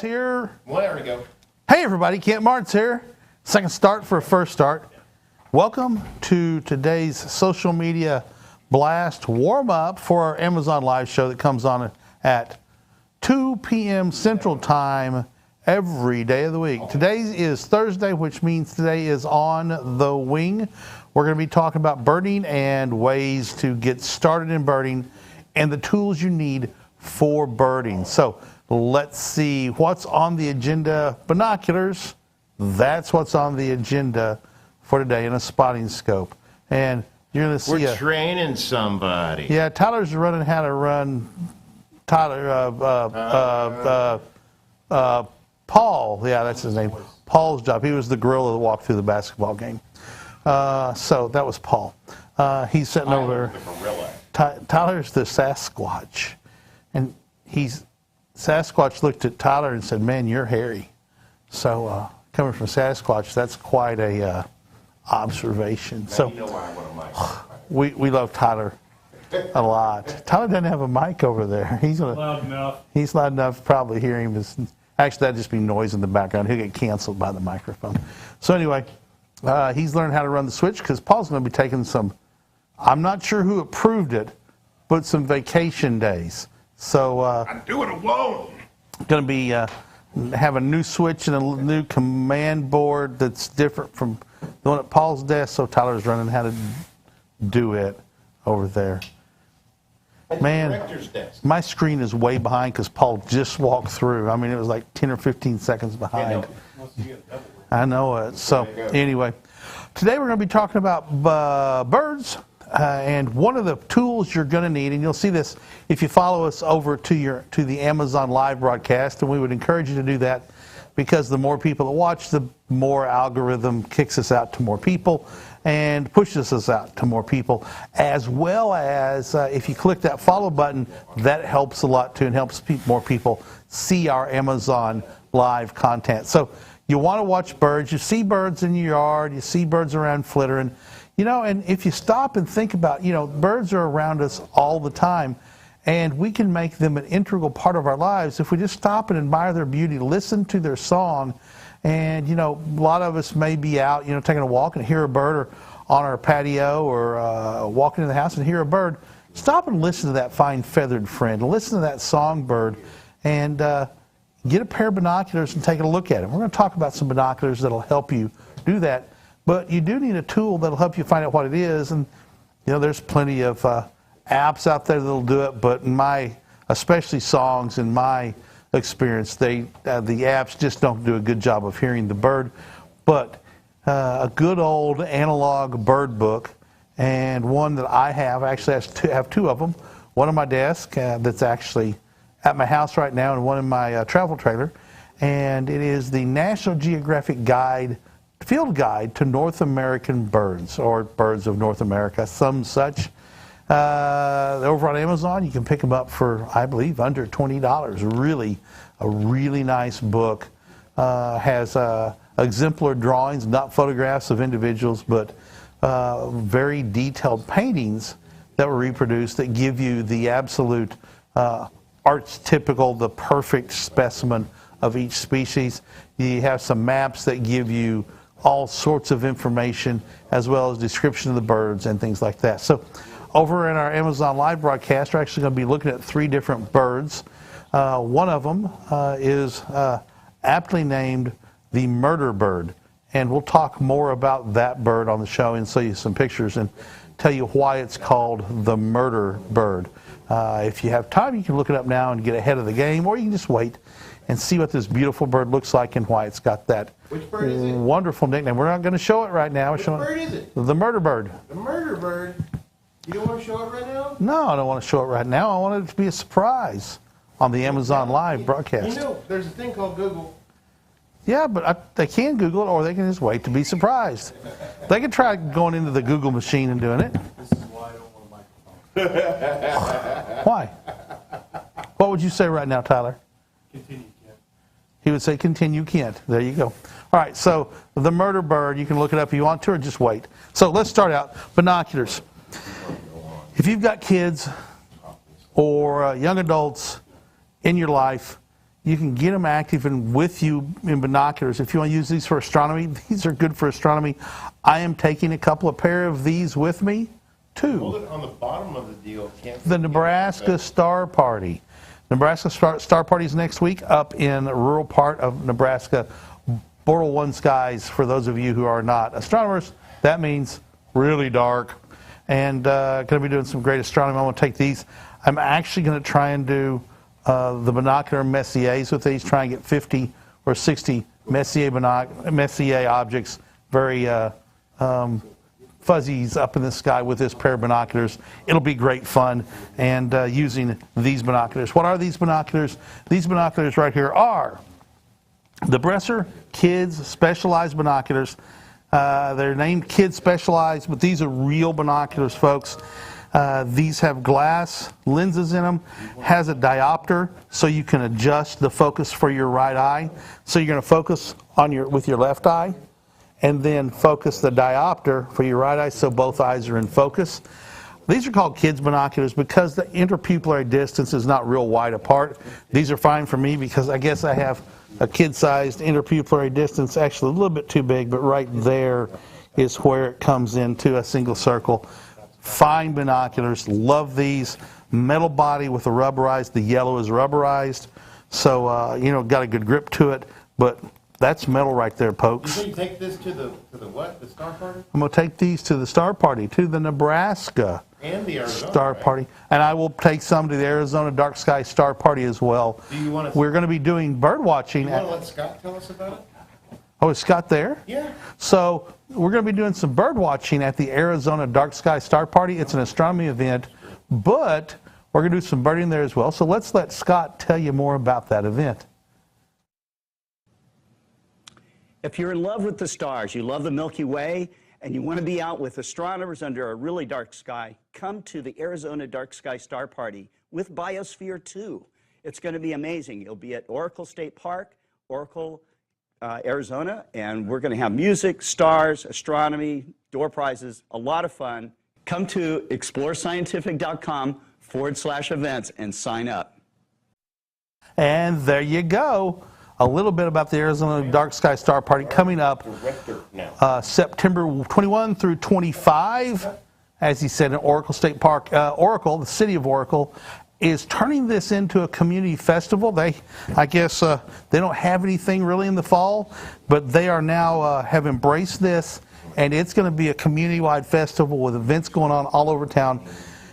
Here. Well, there we go. Hey everybody, Kent Martin's here. Second start for a first start. Welcome to today's social media blast warm up for our Amazon Live show that comes on at 2 p.m. Central Time every day of the week. Today is Thursday, which means today is On the Wing. We're going to be talking about birding and ways to get started in birding and the tools you need for birding. So let's see what's on the agenda. Binoculars, that's what's on the agenda for today in a spotting scope. And you're going to see We're training somebody. Yeah, Tyler's running how to run. Paul, yeah, that's his name. Paul's job. He was the gorilla that walked through the basketball game. So that was Paul. He's sitting over there. Tyler's the Sasquatch. And Sasquatch looked at Tyler and said, "Man, you're hairy." So coming from Sasquatch, that's quite a observation. Now so you know why I want a mic. We love Tyler a lot. Tyler doesn't have a mic over there. He's loud enough. He's loud enough to probably hear him. Actually, that'd just be noise in the background. He'll get canceled by the microphone. So anyway, he's learned how to run the switch because Paul's going to be taking some, I'm not sure who approved it, but some vacation days. So I do it alone. Going to be have a new switch and a new command board that's different from the one at Paul's desk. So Tyler's running how to do it over there. Man, my screen is way behind because Paul just walked through. I mean, it was like 10 or 15 seconds behind. I know it. So anyway, today we're going to be talking about birds. And one of the tools you're going to need, and you'll see this if you follow us over to the Amazon Live broadcast, and we would encourage you to do that because the more people that watch, the more algorithm kicks us out to more people and pushes us out to more people, as well as if you click that follow button, that helps a lot too and helps more people see our Amazon Live content. So you want to watch birds. You see birds in your yard. You see birds around flittering. You know, and if you stop and think about, birds are around us all the time, and we can make them an integral part of our lives if we just stop and admire their beauty, listen to their song. And, a lot of us may be out, taking a walk and hear a bird, or on our patio, or walking in the house and hear a bird. Stop and listen to that fine feathered friend. Listen to that songbird, and get a pair of binoculars and take a look at it. We're going to talk about some binoculars that'll help you do that. But you do need a tool that'll help you find out what it is. And, there's plenty of apps out there that'll do it. But especially songs, in my experience, the apps just don't do a good job of hearing the bird. But a good old analog bird book, and one that I have, actually I have two of them. One on my desk that's actually at my house right now, and one in my travel trailer. And it is the National Geographic Field Guide to North American Birds, or Birds of North America, some such. Over on Amazon, you can pick them up for, I believe, under $20. A really nice book. Has exemplar drawings, not photographs of individuals, but very detailed paintings that were reproduced that give you the absolute archetypical, the perfect specimen of each species. You have some maps that give you all sorts of information, as well as description of the birds and things like that. So over in our Amazon Live broadcast, we're actually going to be looking at 3 different birds. One of them is aptly named the murder bird. And we'll talk more about that bird on the show and show you some pictures and tell you why it's called the murder bird. If you have time, you can look it up now and get ahead of the game, or you can just wait and see what this beautiful bird looks like and why it's got that wonderful nickname. We're not going to show it right now. Which bird is it? The murder bird. The murder bird? You don't want to show it right now? No, I don't want to show it right now. I want it to be a surprise on the Amazon Live broadcast. There's a thing called Google. Yeah, but they can Google it, or they can just wait to be surprised. They can try going into the Google machine and doing it. This is why I don't want a microphone. Why? What would you say right now, Tyler? Continue, Kent. He would say, continue, Kent. There you go. All right, so the murder bird, you can look it up if you want to, or just wait. So let's start out. Binoculars. If you've got kids or young adults in your life, you can get them active and with you in binoculars. If you want to use these for astronomy, these are good for astronomy. I am taking a couple of pair of these with me, too. Hold it on the bottom of the deal. The Nebraska Star Party. Nebraska Star Party is next week up in the rural part of Nebraska. Bortle 1 skies, for those of you who are not astronomers, that means really dark. And going to be doing some great astronomy. I'm going to take these. I'm actually going to try and do the binocular Messiers with these, try and get 50 or 60 Messier objects, very fuzzies up in the sky with this pair of binoculars. It'll be great fun, and using these binoculars. What are these binoculars? These binoculars right here are the Bresser Kids Specialized Binoculars. They're named Kids Specialized, but these are real binoculars, folks. These have glass lenses in them, has a diopter so you can adjust the focus for your right eye. So you're going to focus on with your left eye and then focus the diopter for your right eye so both eyes are in focus. These are called kids binoculars because the interpupillary distance is not real wide apart. These are fine for me because I guess I have a kid-sized interpupillary distance, actually a little bit too big, but right there is where it comes into a single circle. Fine binoculars, love these. Metal body with a rubberized, the yellow is rubberized, so you know, got a good grip to it, but that's metal right there, folks. You take this to the what? The Star Party? I'm going to take these to the Star Party, to the Nebraska and the Arizona Star Party, and I will take some to the Arizona Dark Sky Star Party as well. Do you want to? We're going to be doing bird watching. You want to let Scott tell us about it? Oh, is Scott there? Yeah. So we're going to be doing some bird watching at the Arizona Dark Sky Star Party. It's an astronomy event, but we're going to do some birding there as well. So let's let Scott tell you more about that event. If you're in love with the stars, you love the Milky Way, and you want to be out with astronomers under a really dark sky, come to the Arizona Dark Sky Star Party with Biosphere 2. It's going to be amazing. You'll be at Oracle State Park, Oracle, Arizona, and we're going to have music, stars, astronomy, door prizes, a lot of fun. Come to explorescientific.com/events and sign up. And there you go. A little bit about the Arizona Dark Sky Star Party coming up September 21 through 25, as he said, in Oracle State Park. Oracle, the city of Oracle, is turning this into a community festival. I guess they don't have anything really in the fall, but they are now have embraced this, and it's going to be a community-wide festival with events going on all over town,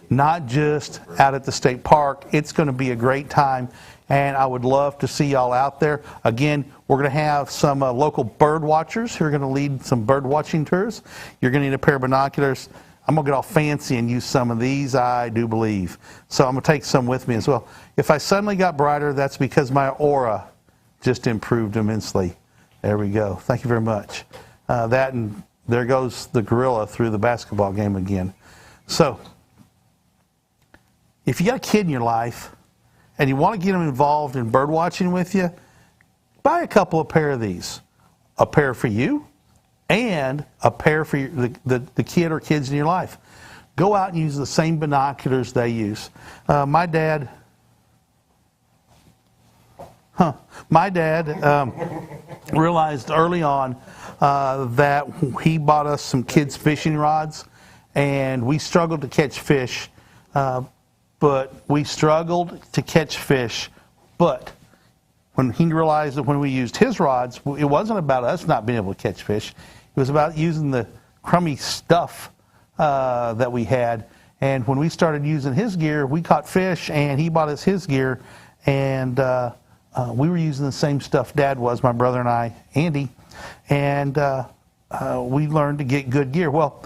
not just out at the state park. It's going to be a great time, and I would love to see y'all out there. Again, we're going to have some local bird watchers who are going to lead some bird watching tours. You're going to need a pair of binoculars. I'm going to get all fancy and use some of these, I do believe. So I'm going to take some with me as well. If I suddenly got brighter, that's because my aura just improved immensely. There we go. Thank you very much. That, and there goes the gorilla through the basketball game again. So if you got a kid in your life and you want to get them involved in bird watching with you, buy a couple of pair of these. A pair for you, and a pair for the kid or kids in your life. Go out and use the same binoculars they use. My dad realized early on that he bought us some kids' fishing rods, and we struggled to catch fish. But when he realized that when we used his rods, it wasn't about us not being able to catch fish. It was about using the crummy stuff that we had. And when we started using his gear, we caught fish, and he bought us his gear. And we were using the same stuff Dad was, my brother and I, Andy. And we learned to get good gear. Well,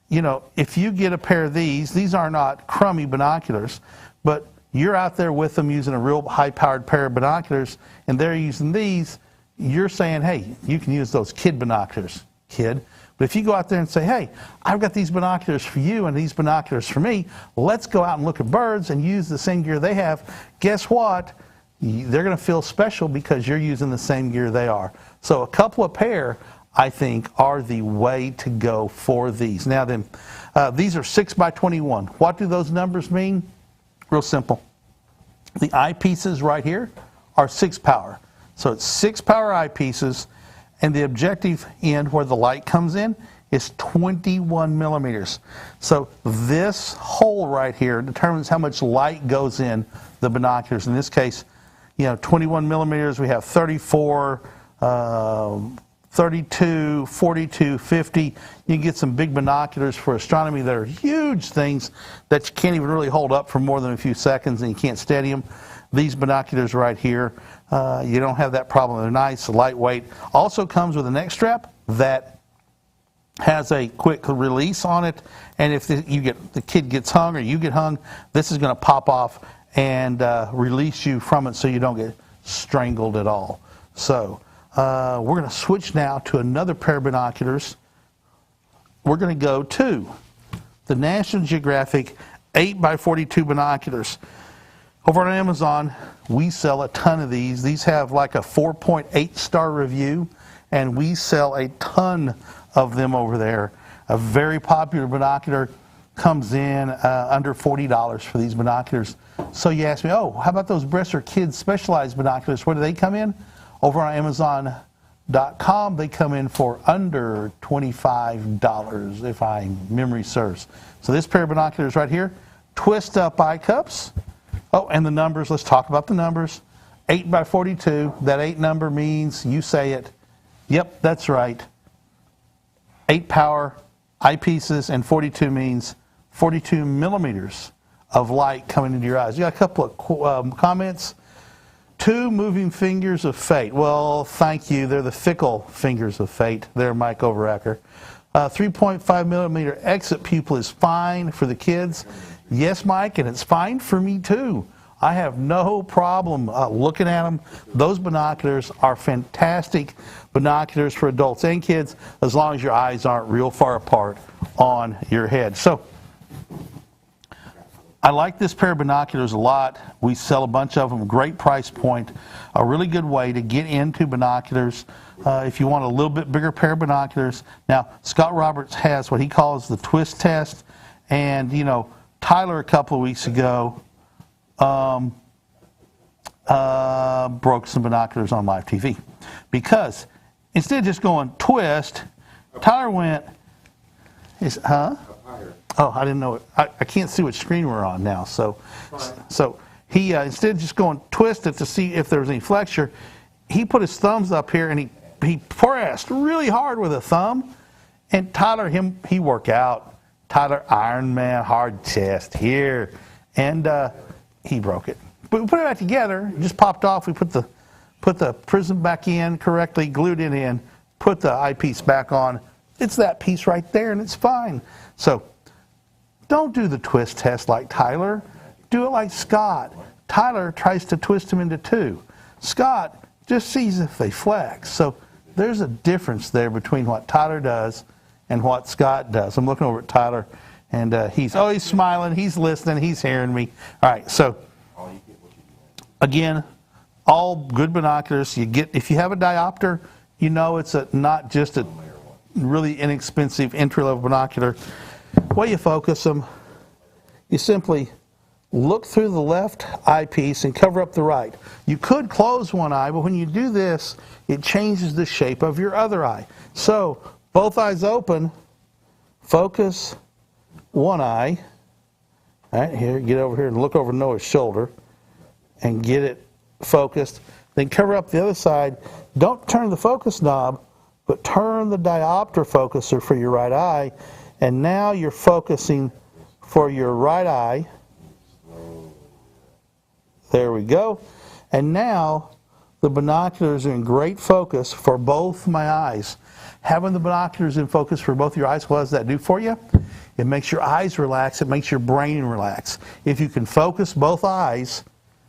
you know, if you get a pair of these are not crummy binoculars, but you're out there with them using a real high-powered pair of binoculars, and they're using these, you're saying, hey, you can use those kid binoculars, kid. But if you go out there and say, hey, I've got these binoculars for you and these binoculars for me, let's go out and look at birds and use the same gear they have, guess what? They're going to feel special because you're using the same gear they are. So a couple of pair, I think, are the way to go for these. Now then, these are 6x21. What do those numbers mean? Real simple. The eyepieces right here are 6 power. So it's 6 power eyepieces, and the objective end where the light comes in is 21 millimeters. So this hole right here determines how much light goes in the binoculars. In this case, 21 millimeters, we have 34, 32, 42, 50. You can get some big binoculars for astronomy that are huge things that you can't even really hold up for more than a few seconds and you can't steady them. These binoculars right here, you don't have that problem. They're nice, lightweight. Also comes with a neck strap that has a quick release on it, and if the kid gets hung or you get hung, this is going to pop off and release you from it so you don't get strangled at all. So we're going to switch now to another pair of binoculars. We're going to go to the National Geographic 8x42 binoculars. Over on Amazon, we sell a ton of these. These have like a 4.8 star review, and we sell a ton of them over there. A very popular binocular comes in under $40 for these binoculars. So you ask me, oh, how about those Bresser Kids Specialized binoculars? Where do they come in? Over on Amazon.com, they come in for under $25, if my memory serves. So this pair of binoculars right here, twist up eye cups. Oh, and the numbers, let's talk about the numbers. 8x42, that 8 number means, you say it. Yep, that's right. 8 power eyepieces, and 42 means 42 millimeters of light coming into your eyes. You got a couple of comments. 2 moving fingers of fate. Well, thank you. They're the fickle fingers of fate. They're Mike Overacker. 3.5 millimeter exit pupil is fine for the kids. Yes, Mike, and it's fine for me too. I have no problem looking at them. Those binoculars are fantastic binoculars for adults and kids, as long as your eyes aren't real far apart on your head. So I like this pair of binoculars a lot. We sell a bunch of them, great price point, a really good way to get into binoculars if you want a little bit bigger pair of binoculars. Now, Scott Roberts has what he calls the twist test, and Tyler a couple of weeks ago broke some binoculars on live TV because instead of just going twist, Tyler went, Oh, I didn't know it. I can't see what screen we're on now. So he instead of just going twist it to see if there's any flexure, he put his thumbs up here and he pressed really hard with a thumb. And Tyler, he worked out. Tyler, Iron Man, hard chest here, and he broke it. But we put it back together. It just popped off. We put the prism back in correctly, glued it in, put the eyepiece back on. It's that piece right there, and it's fine. So don't do the twist test like Tyler. Do it like Scott. Tyler tries to twist them into 2. Scott just sees if they flex. So there's a difference there between what Tyler does and what Scott does. I'm looking over at Tyler, and he's smiling, he's listening, he's hearing me. All right, so again, all good binoculars. If you have a diopter, it's not just a really inexpensive entry-level binocular. Way you focus them, you simply look through the left eyepiece and cover up the right. You could close one eye, but when you do this, it changes the shape of your other eye. So both eyes open, focus one eye. All right, here, get over here and look over Noah's shoulder and get it focused. Then cover up the other side. Don't turn the focus knob, but turn the diopter focuser for your right eye. And now you're focusing for your right eye. There we go. And now the binoculars are in great focus for both my eyes. Having the binoculars in focus for both your eyes, what does that do for you? It makes your eyes relax. It makes your brain relax. If you can focus both eyes,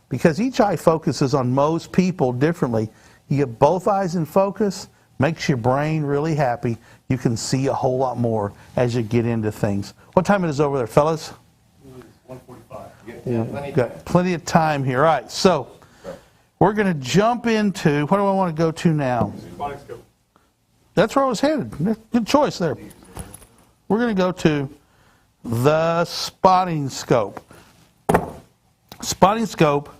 because each eye focuses on most people differently, you get both eyes in focus, makes your brain really happy. You can see a whole lot more as you get into things. What time it is over there, fellas? 1:45. Got plenty of time here. All right, so we're going to jump into, what do I want to go to now? That's where I was headed. Good choice there. We're going to go to the spotting scope. Spotting scope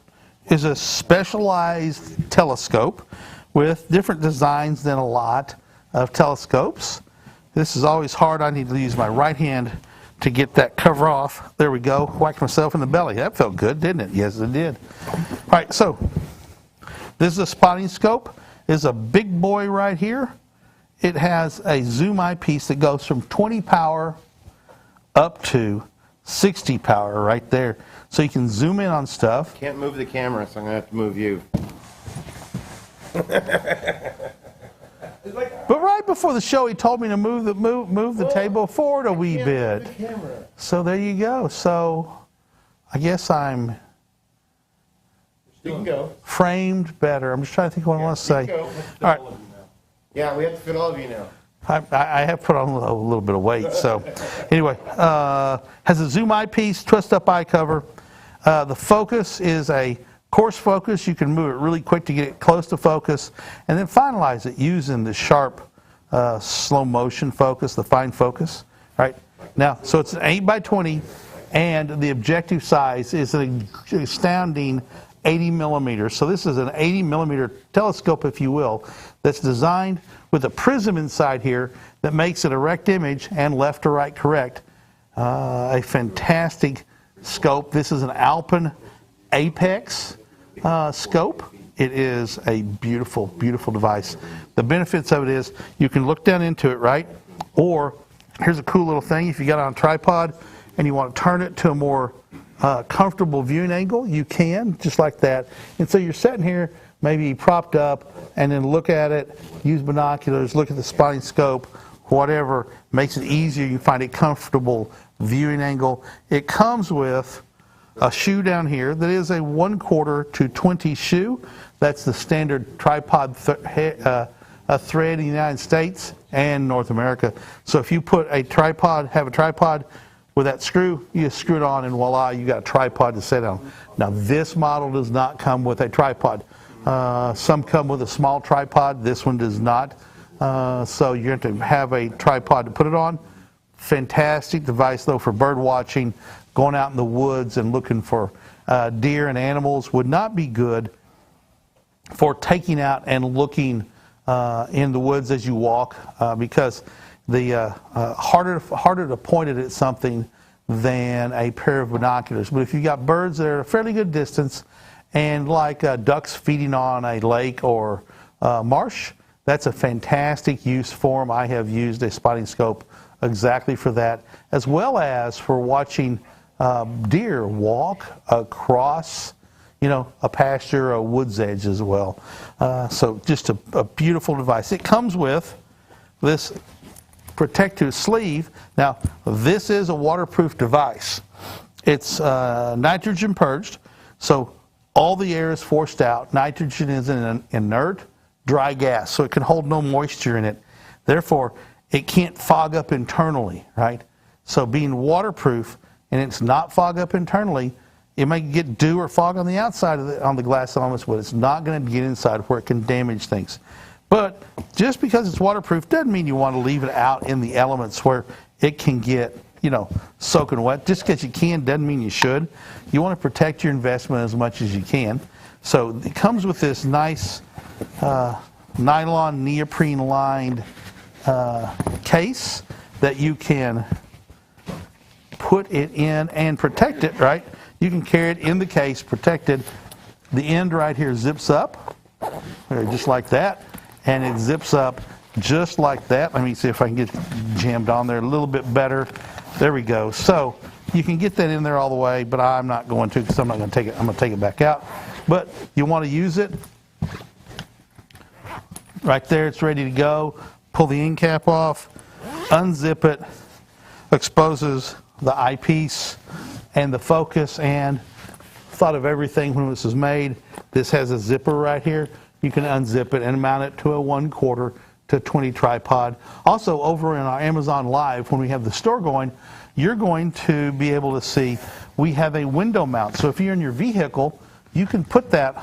is a specialized telescope with different designs than a lot of telescopes. This is always hard. I need to use my right hand to get that cover off. There we go. Whacked myself in the belly. That felt good, didn't it? Yes, it did. All right, so this is a spotting scope. It's a big boy right here. It has a zoom eyepiece that goes from 20 power up to 60 power right there. So you can zoom in on stuff. Can't move the camera, so I'm going to have to move you. But right before the show, he told me to move the table forward a wee bit. So there you go. So I guess I'm You can go. framed better. I'm just trying to think what I want to say. Go. All right. Yeah, we have to fit all of you now. I have put on a little bit of weight. So anyway, has a zoom eyepiece, twist up eye cover. The focus is a coarse focus. You can move it really quick to get it close to focus, and then finalize it using the sharp slow motion focus, the fine focus. Right now, so it's an 8x20, and the objective size is an astounding 80 millimeters. So this is an 80 millimeter telescope, if you will, that's designed with a prism inside here that makes it a erect image and left to right correct. A fantastic scope. This is an Alpen Apex scope. It is a beautiful, beautiful device. The benefits of it is you can look down into it, right? Or here's a cool little thing. If you got it on a tripod and you want to turn it to a more comfortable viewing angle, you can, just like that. And so you're sitting here, maybe propped up, and then look at it, use binoculars, look at the spotting scope, whatever makes it easier. You find a comfortable viewing angle. It comes with a shoe down here that is a 1/4 to 20 shoe. That's the standard tripod thread in the United States and North America. So if you put a tripod, have a tripod with that screw, you just screw it on and voila, you got a tripod to sit on. Now this model does not come with a tripod. Some come with a small tripod. This one does not. So you're going to have a tripod to put it on. Fantastic device though for bird watching. Going out in the woods and looking for deer and animals would not be good for taking out and looking in the woods as you walk because the harder to point it at something than a pair of binoculars. But if you've got birds that are a fairly good distance and like ducks feeding on a lake or marsh, that's a fantastic use for them. I have used a spotting scope exactly for that, as well as for watching deer walk across, a pasture or a wood's edge as well. So just a beautiful device. It comes with this protective sleeve. Now, this is a waterproof device. It's nitrogen purged, so all the air is forced out. Nitrogen is an inert, dry gas, so it can hold no moisture in it. Therefore, it can't fog up internally, right? So being waterproof, and it's not fog up internally, it may get dew or fog on the outside of on the glass elements, but it's not going to get inside where it can damage things. But just because it's waterproof doesn't mean you want to leave it out in the elements where it can get, soaking wet. Just because you can doesn't mean you should. You want to protect your investment as much as you can. So it comes with this nice nylon neoprene lined case that you can put it in and protect it, right? You can carry it in the case, protected. The end right here zips up, just like that, and it zips up just like that. Let me see if I can get jammed on there a little bit better. There we go. So you can get that in there all the way, but I'm not going to because I'm not going to take it. I'm going to take it back out. But you want to use it. Right there, it's ready to go. Pull the end cap off, unzip it, exposes the eyepiece and the focus, and thought of everything when this was made. This has a zipper right here. You can unzip it and mount it to a 1/4 to 20 tripod. Also, over in our Amazon Live, when we have the store going, you're going to be able to see we have a window mount. So if you're in your vehicle, you can put that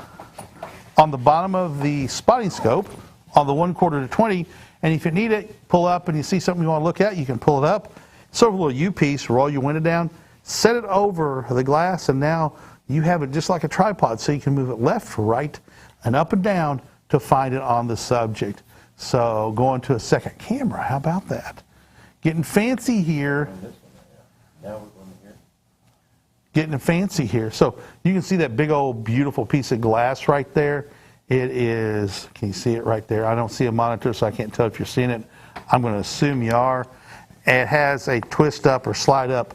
on the bottom of the spotting scope on the 1/4 to 20, and if you need it, pull up and you see something you want to look at, you can pull it up. Sort of a little U-piece, roll your window down, set it over the glass, and now you have it just like a tripod, so you can move it left, right, and up and down to find it on the subject. So going to a second camera, how about that? Getting fancy here. Now we're going here. Getting fancy here. So you can see that big old beautiful piece of glass right there. It is, can you see it right there? I don't see a monitor, so I can't tell if you're seeing it. I'm going to assume you are. It has a twist up or slide up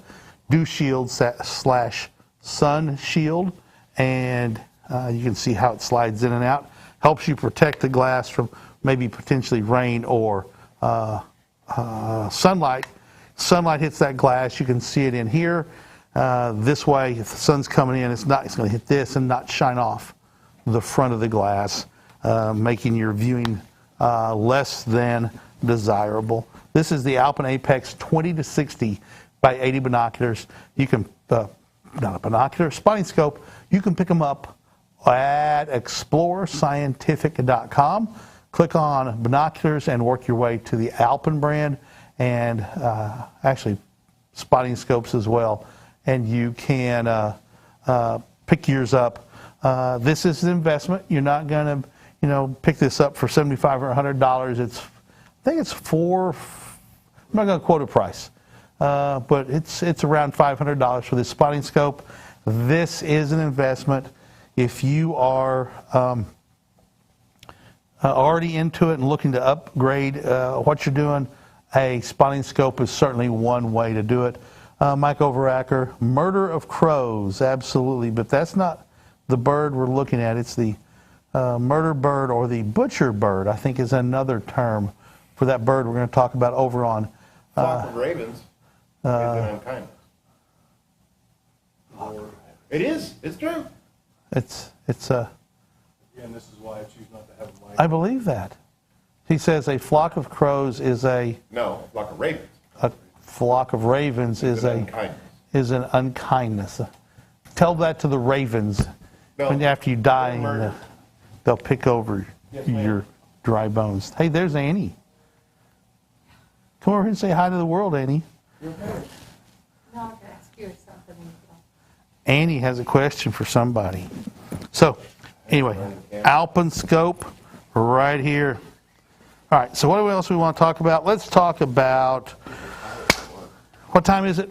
dew shield / sun shield, and you can see how it slides in and out. Helps you protect the glass from maybe potentially rain or sunlight. Sunlight hits that glass, you can see it in here. This way, if the sun's coming in, it's going to hit this and not shine off the front of the glass, making your viewing less than desirable. This is the Alpen Apex 20-60 by 80 binoculars. You can, not a binocular, spotting scope, you can pick them up at explorescientific.com. Click on binoculars and work your way to the Alpen brand, and actually spotting scopes as well. And you can pick yours up. This is an investment. You're not going to, pick this up for $75 or $100. I think it's I'm not going to quote a price, but it's around $500 for this spotting scope. This is an investment. If you are already into it and looking to upgrade what you're doing, a spotting scope is certainly one way to do it. Mike Overacker, murder of crows, absolutely, but that's not the bird we're looking at. It's the murder bird, or the butcher bird, I think is another term for that bird we're going to talk about over on. Flock of ravens is an unkindness. It is. It's true. It's Again, this is why I choose not to have a mic. I believe that. He says a flock of crows is No, flock of ravens. a flock of ravens is an unkindness. is an unkindness. Tell that to the ravens No, when after you die, they're murdered. they'll pick over Yes, ma'am. your dry bones. Hey, there's Annie. Come over here and say hi to the world, Annie. No, I can ask you something. Annie has a question for somebody. So, anyway, Alpen scope right here. All right, so what else we want to talk about? Let's talk about, what time is it?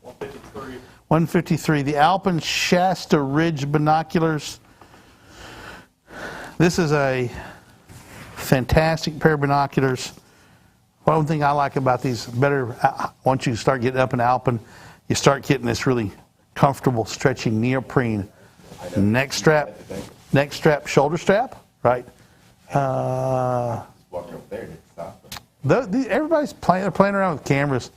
153. 153. The Alpen Shasta Ridge binoculars. This is a fantastic pair of binoculars. One thing I like about these better, once you start getting up in Alpen, you start getting this really comfortable stretching neoprene neck strap, shoulder strap, right? Walking up there, it stopped. Everybody's playing around with cameras,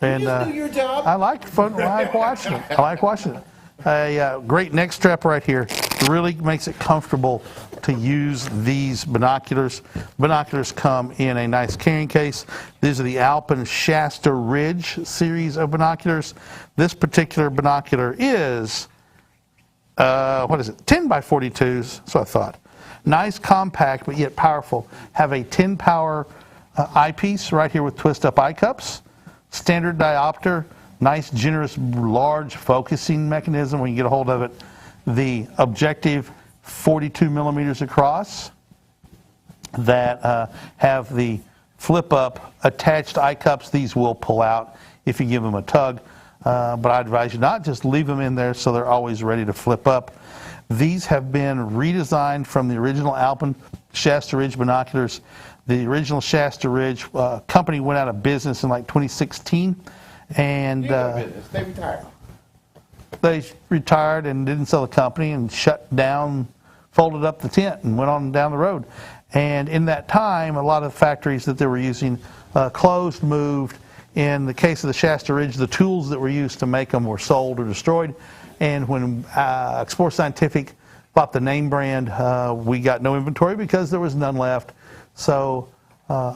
and You just do your job. I like fun. I like watching it. I like watching it. A great neck strap right here really makes it comfortable to use these binoculars. Binoculars come in a nice carrying case. These are the Alpen Shasta Ridge series of binoculars. This particular binocular is, 10 by 42s, that's what I thought. Nice, compact, but yet powerful. Have a 10 power eyepiece right here with twist up eye cups. Standard diopter, nice, generous, large focusing mechanism when you get a hold of it. The objective 42 millimeters across that have the flip up attached eye cups. These will pull out if you give them a tug, but I advise you not, just leave them in there so they're always ready to flip up. These have been redesigned from the original Alpen Shasta Ridge binoculars. The original Shasta Ridge company went out of business in like 2016, and business. They retired. they retired and didn't sell the company and shut down, folded up the tent and went on down the road. And in that time, a lot of factories that they were using closed, moved. In the case of the Shasta Ridge, the tools that were used to make them were sold or destroyed. And when Explore Scientific bought the name brand, we got no inventory because there was none left. So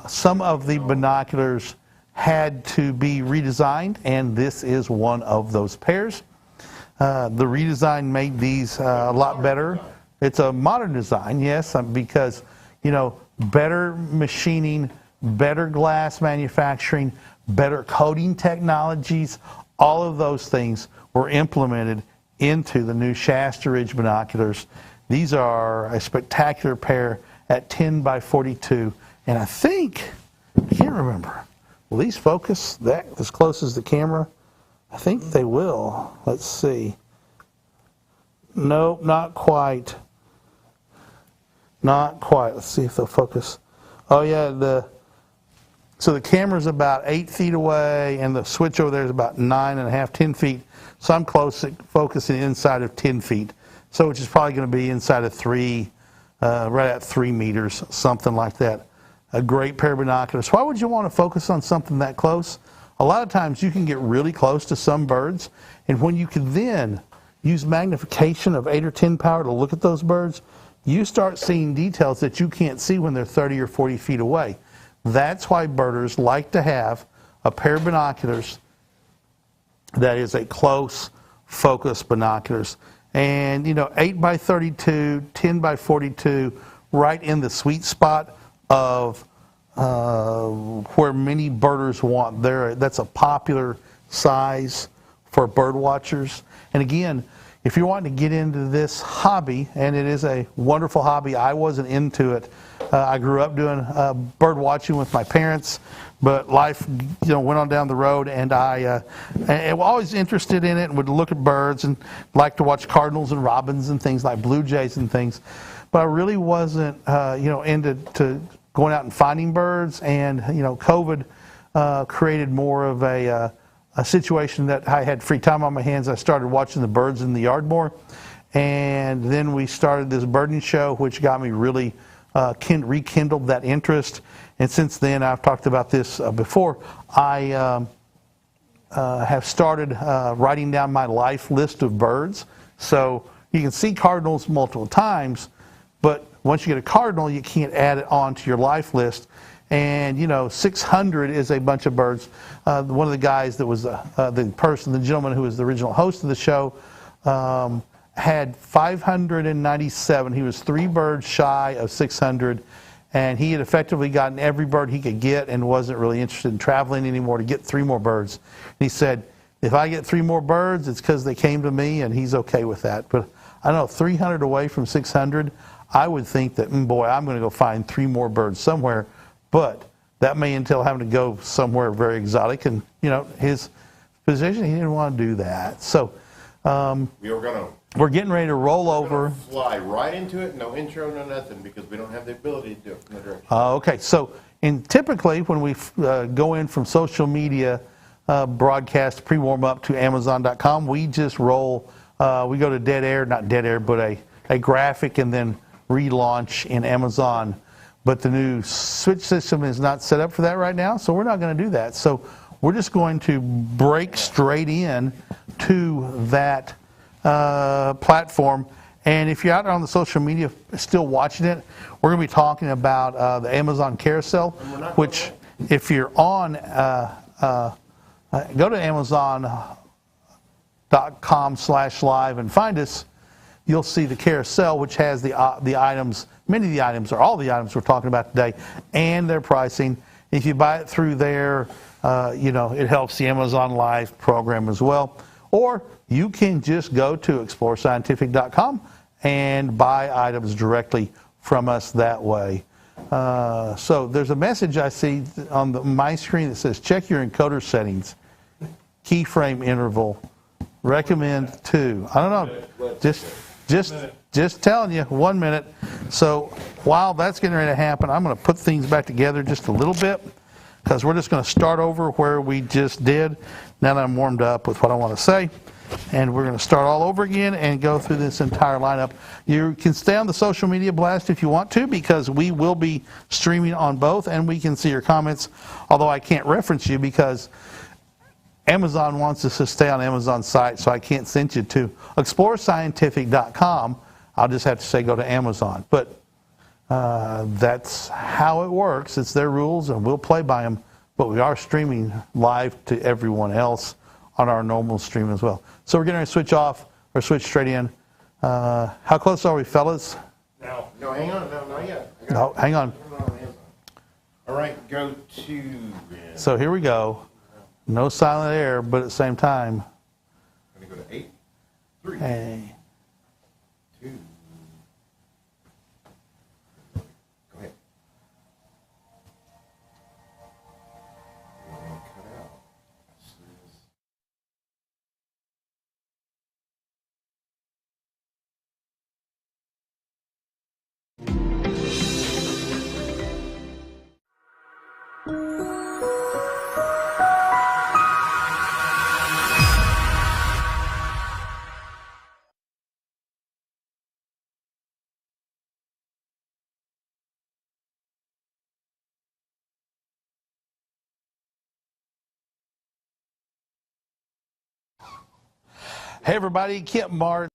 some of the binoculars had to be redesigned, and this is one of those pairs. The redesign made these a lot better. It's a modern design, yes, because, better machining, better glass manufacturing, better coating technologies, all of those things were implemented into the new Shasta Ridge binoculars. These are a spectacular pair at 10 by 42, and I think, I can't remember, will these focus that as close as the camera? I think they will. Let's see. Nope, not quite. Not quite. Let's see if they'll focus. Oh yeah, so the camera's about 8 feet away, and the switch over there is about 9.5, 10 feet. So I'm close, focusing inside of 10 feet. So which is probably going to be inside of 3, right at 3 meters, something like that. A great pair of binoculars. Why would you want to focus on something that close? A lot of times you can get really close to some birds, and when you can then use magnification of 8 or 10 power to look at those birds, you start seeing details that you can't see when they're 30 or 40 feet away. That's why birders like to have a pair of binoculars that is a close focus binoculars. And 8 by 32, 10 by 42, right in the sweet spot of where many birders want. That's a popular size for bird watchers. And again, if you're wanting to get into this hobby, and it is a wonderful hobby, I wasn't into it. I grew up doing bird watching with my parents, but life went on down the road, and I was always interested in it and would look at birds and like to watch cardinals and robins and things like blue jays and things. But I really wasn't into going out and finding birds, and COVID created more of a situation that I had free time on my hands. I started watching the birds in the yard more, and then we started this birding show, which got me really rekindled that interest. And since then, I've talked about this before, I have started writing down my life list of birds. So you can see cardinals multiple times, but once you get a cardinal, you can't add it on to your life list. And 600 is a bunch of birds. One of the guys that was the gentleman who was the original host of the show, had 597. He was 3 birds shy of 600, and he had effectively gotten every bird he could get and wasn't really interested in traveling anymore to get 3 more birds. And he said, if I get 3 more birds, it's because they came to me, and he's okay with that. But I don't know, 300 away from 600, I would think that, boy, I'm going to go find 3 more birds somewhere. But that may entail having to go somewhere very exotic, and his position, he didn't want to do that. So we're getting ready to roll over. Fly right into it, no intro, no nothing, because we don't have the ability to do it from the direction. Okay, so typically when we go in from social media broadcast pre-warm up to Amazon.com, we just roll. We go to dead air, not dead air, but a graphic, and then relaunch in Amazon. But the new switch system is not set up for that right now, so we're not going to do that. So we're just going to break straight in to that platform. And if you're out on the social media still watching it, we're going to be talking about the Amazon carousel, which if you're on, go to Amazon.com/live and find us. You'll see the carousel, which has the items, many of the items, or all the items we're talking about today, and their pricing. If you buy it through there, it helps the Amazon Live program as well. Or you can just go to explorescientific.com and buy items directly from us that way. So there's a message I see on my screen that says, check your encoder settings, keyframe interval, recommend 2. I don't know, just telling you, 1 minute. So while that's getting ready to happen, I'm going to put things back together just a little bit, because we're just going to start over where we just did. Now that I'm warmed up with what I want to say, and we're going to start all over again and go through this entire lineup. You can stay on the social media blast if you want to, because we will be streaming on both, and we can see your comments, although I can't reference you because Amazon wants us to stay on Amazon's site, so I can't send you to explorescientific.com. I'll just have to say go to Amazon. But that's how it works. It's their rules, and we'll play by them. But we are streaming live to everyone else on our normal stream as well. So we're going to switch off or switch straight in. How close are we, fellas? No, hang on. No, not yet. No, hang on. All right, go to... So here we go. No silent air, but at the same time. I'm going to go to 8. 3, Hey. 2. Go ahead. We're gonna cut out as soon as. Hey everybody, Kent Mart.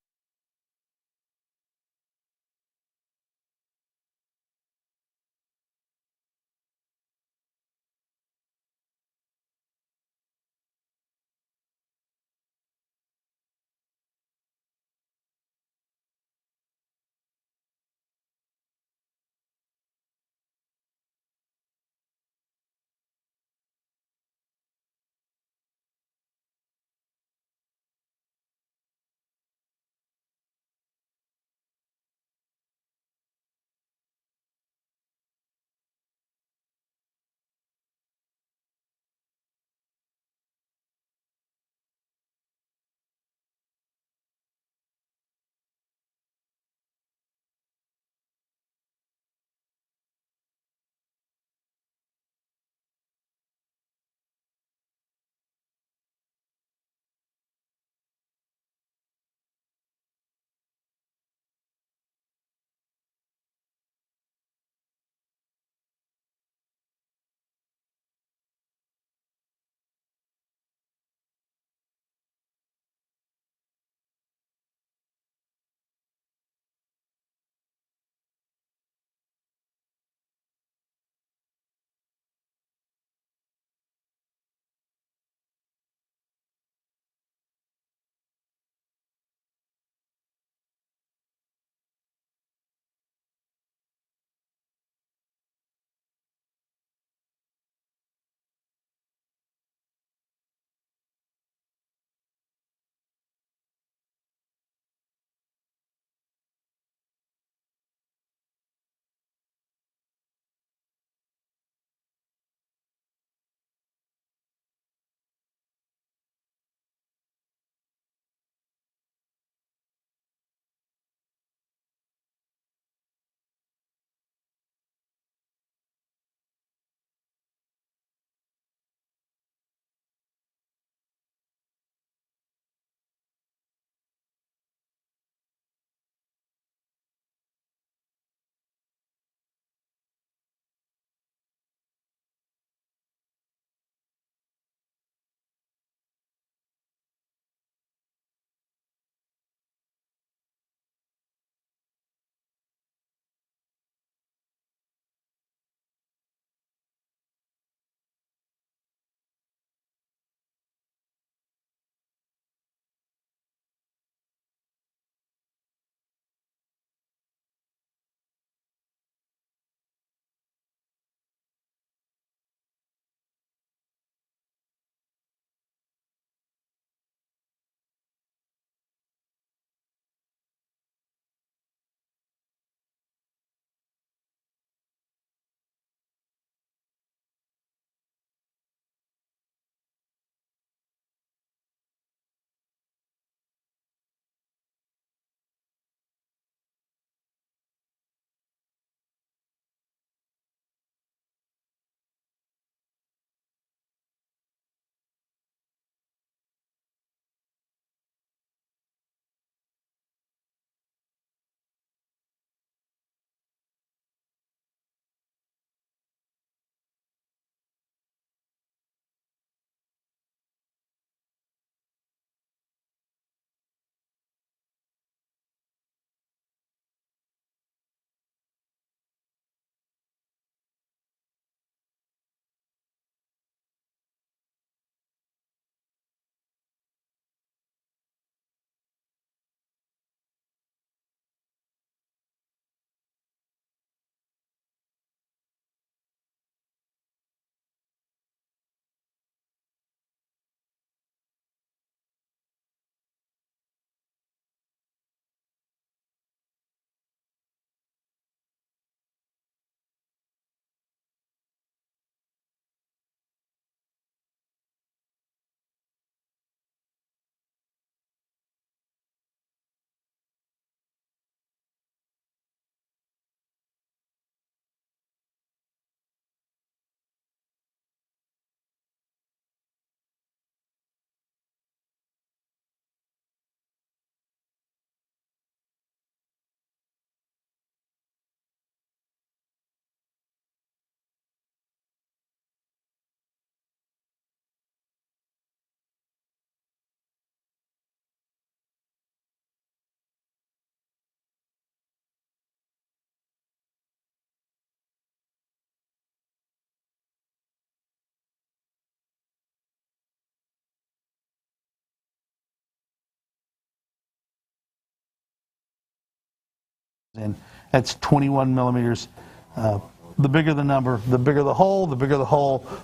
And that's 21 millimeters. The bigger the number, the bigger the hole,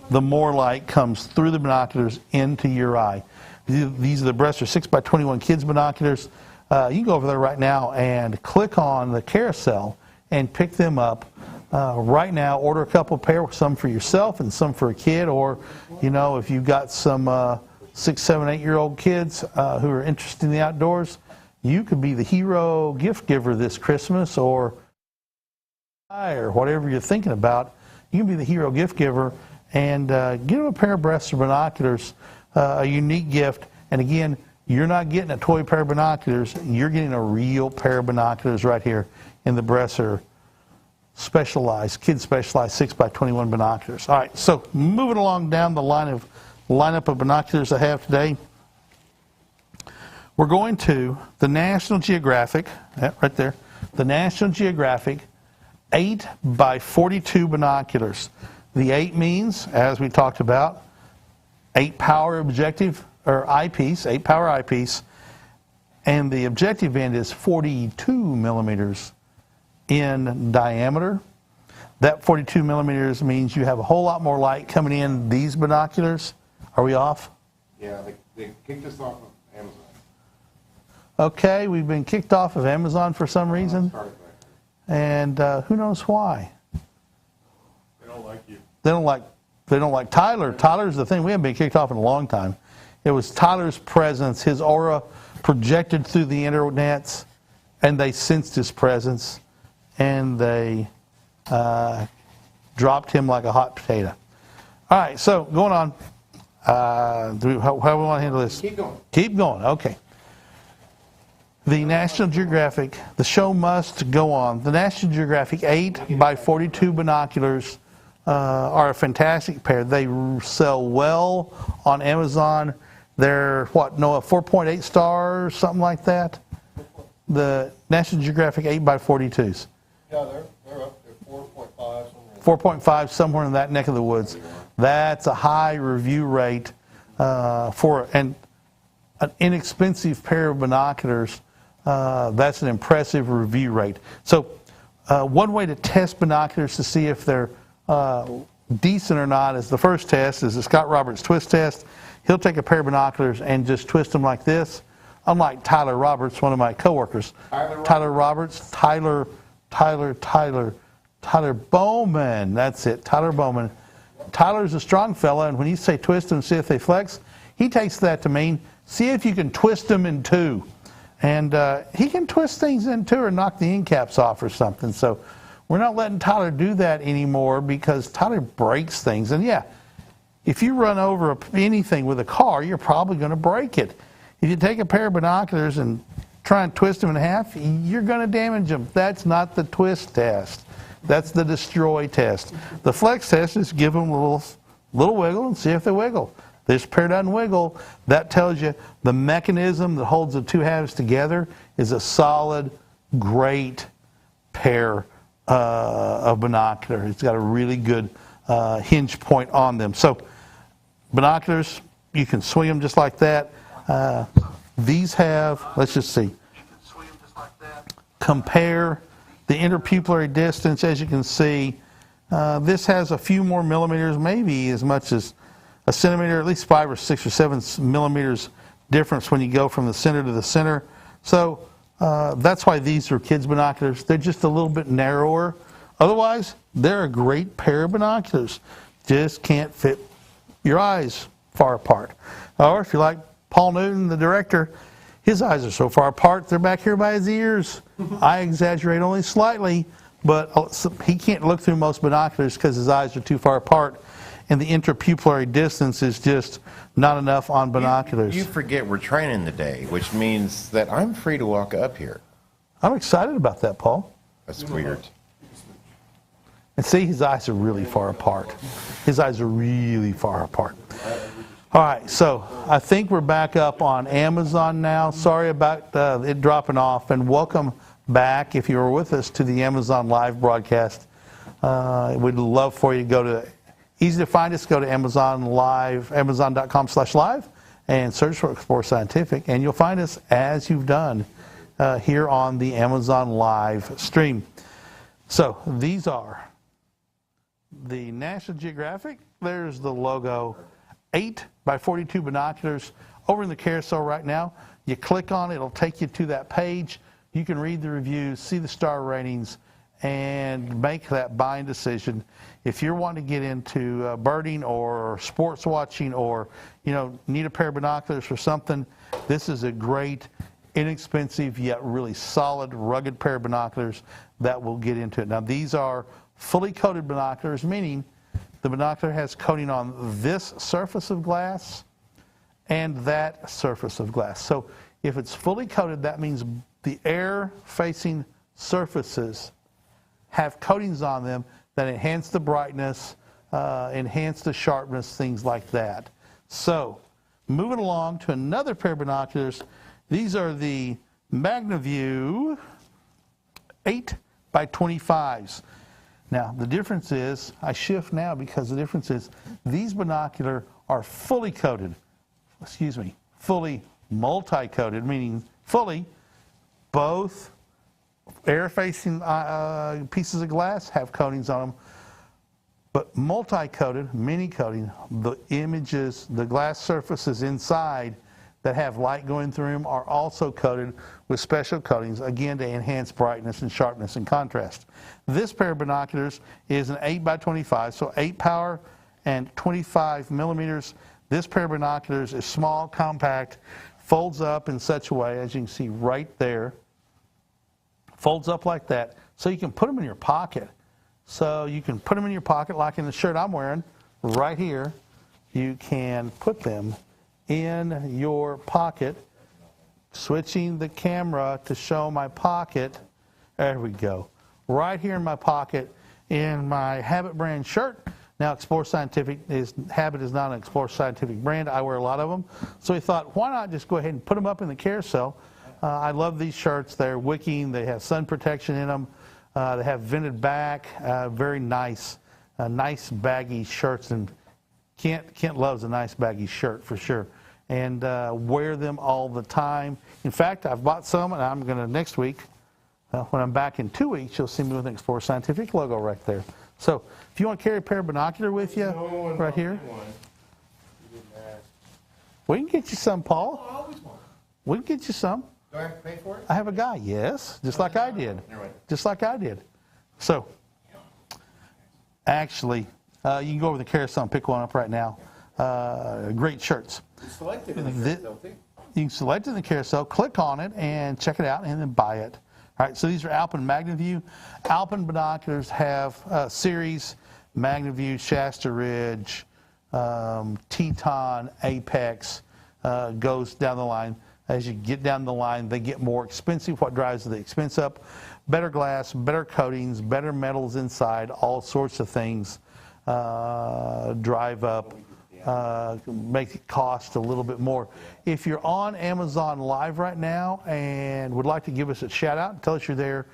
the more light comes through the binoculars into your eye. These are the Bressler 6x21 kids binoculars. You can go over there right now and click on the carousel and pick them up. Right now, order a couple pair, some for yourself and some for a kid, or, you know, if you've got some 6, 7, 8-year-old kids who are interested in the outdoors, you could be the hero gift giver this Christmas, or whatever you're thinking about. You can be the hero gift giver and get them a pair of Bressler binoculars, a unique gift. And again, you're not getting a toy pair of binoculars. You're getting a real pair of binoculars right here in the Bressler specialized, kid specialized 6x21 binoculars. All right, so moving along down the lineup of binoculars I have today, we're going to the National Geographic, right there, the National Geographic 8x42 binoculars. The 8 means, as we talked about, 8 power objective or eyepiece, 8 power eyepiece, and the objective end is 42 millimeters in diameter. That 42 millimeters means you have a whole lot more light coming in these binoculars. Are we off? Yeah, they kicked us off of Amazon. Okay, we've been kicked off of Amazon for some reason, and who knows why. They don't like you. They don't like Tyler. Tyler's the thing. We haven't been kicked off in a long time. It was Tyler's presence, his aura projected through the internets, and they sensed his presence, and they dropped him like a hot potato. All right, so going on. How do we want to handle this? Keep going. Keep going. Okay. The National Geographic, the show must go on. The National Geographic 8x42 binoculars are a fantastic pair. They sell well on Amazon. They're, what, Noah, 4.8 stars, something like that? The National Geographic 8x42s. Yeah, they're up to 4.5 somewhere. 4.5, somewhere in that neck of the woods. That's a high review rate for an inexpensive pair of binoculars. That's an impressive review rate. So one way to test binoculars to see if they're decent or not is the first test is the Scott Roberts twist test. He'll take a pair of binoculars and just twist them like this. Unlike Tyler Roberts, one of my coworkers. Tyler Bowman. That's it, Tyler Bowman. Tyler's a strong fella, and when you say twist them, see if they flex, he takes that to mean see if you can twist them in two. And he can twist things in two or knock the end caps off or something. So we're not letting Tyler do that anymore because Tyler breaks things. And yeah, if you run over anything with a car, you're probably going to break it. If you take a pair of binoculars and try and twist them in half, you're going to damage them. That's not the twist test. That's the destroy test. The flex test is give them a little wiggle and see if they wiggle. This pair doesn't wiggle. That tells you the mechanism that holds the two halves together is a solid, great pair of binoculars. It's got a really good hinge point on them. So binoculars, you can swing them just like that. These have, let's just see, compare the interpupillary distance. As you can see, this has a few more millimeters, maybe as much as a centimeter, at least 5 or 6 or 7 millimeters difference when you go from the center to the center. So that's why these are kids' binoculars. They're just a little bit narrower. Otherwise, they're a great pair of binoculars. Just can't fit your eyes far apart. Or if you like Paul Newton, the director, his eyes are so far apart, they're back here by his ears. I exaggerate only slightly, but he can't look through most binoculars because his eyes are too far apart. And the interpupillary distance is just not enough on binoculars. You forget we're training today, which means that I'm free to walk up here. I'm excited about that, Paul. That's weird. And see, his eyes are really far apart. His eyes are really far apart. All right, so I think we're back up on Amazon now. Sorry about it dropping off, and welcome back if you were with us to the Amazon live broadcast. We'd love for you to go to, easy to find us, go to Amazon Live, amazon.com/live, and search for Explore Scientific, and you'll find us as you've done here on the Amazon live stream. So these are the National Geographic. There's the logo. 8 by 42 binoculars over in the carousel right now. You click on it, it'll take you to that page. You can read the reviews, see the star ratings, and make that buying decision. If you're wanting to get into birding or sports watching, or need a pair of binoculars for something, this is a great, inexpensive yet really solid, rugged pair of binoculars that will get into it. Now these are fully coated binoculars, meaning the binocular has coating on this surface of glass and that surface of glass. So if it's fully coated, that means the air-facing surfaces have coatings on them that enhance the brightness, enhance the sharpness, things like that. So moving along to another pair of binoculars. These are the MagnaView 8 by 25s. Now, the difference is, I shift now because the difference is these binoculars are fully coated, fully multi-coated, meaning fully, both air-facing pieces of glass have coatings on them, but multi-coated, mini-coating, the images, the glass surfaces inside that have light going through them are also coated with special coatings, again, to enhance brightness and sharpness and contrast. This pair of binoculars is an 8 by 25, so 8 power and 25 millimeters. This pair of binoculars is small, compact, folds up in such a way, as you can see right there, folds up like that, so you can put them in your pocket. So you can put them in your pocket, like in the shirt I'm wearing, right here. You can put them in your pocket, switching the camera to show my pocket. There we go. Right here in my pocket in my Habit brand shirt. Now, Explore Scientific Habit is not an Explore Scientific brand. I wear a lot of them. So we thought, why not just go ahead and put them up in the carousel? I love these shirts. They're wicking. They have sun protection in them. They have vented back. Very nice, nice baggy shirts. And Kent loves a nice baggy shirt for sure. And wear them all the time. In fact, I've bought some, and I'm going to next week, when I'm back in 2 weeks, you'll see me with an Explore Scientific logo right there. So if you want to carry a pair of binocular with you, right here, we can get you some, Paul. We can get you some. Do I have to pay for it? I have a guy, yes, just like I did. Just like I did. So, actually, you can go over to the carousel and pick one up right now. Great shirts. You select it in the carousel, too. You can select it in the carousel, click on it, and check it out, and then buy it. All right, so these are Alpen MagnaView. Alpen binoculars have series, MagnaView, Shasta Ridge, Teton, Apex, goes down the line. As you get down the line, they get more expensive. What drives the expense up? Better glass, better coatings, better metals inside, all sorts of things drive up, make it cost a little bit more. If you're on Amazon Live right now and would like to give us a shout out and tell us you're there,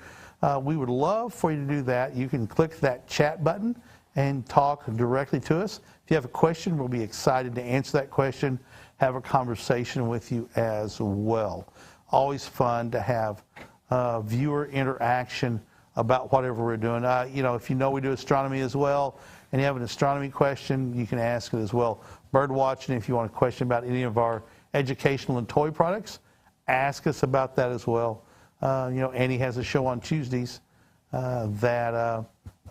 we would love for you to do that. You can click that chat button and talk directly to us. If you have a question, we'll be excited to answer that question, have a conversation with you as well. Always fun to have viewer interaction about whatever we're doing. If you know we do astronomy as well, and you have an astronomy question, you can ask it as well. BirdWatching, if you want a question about any of our educational and toy products, ask us about that as well. Annie has a show on Tuesdays that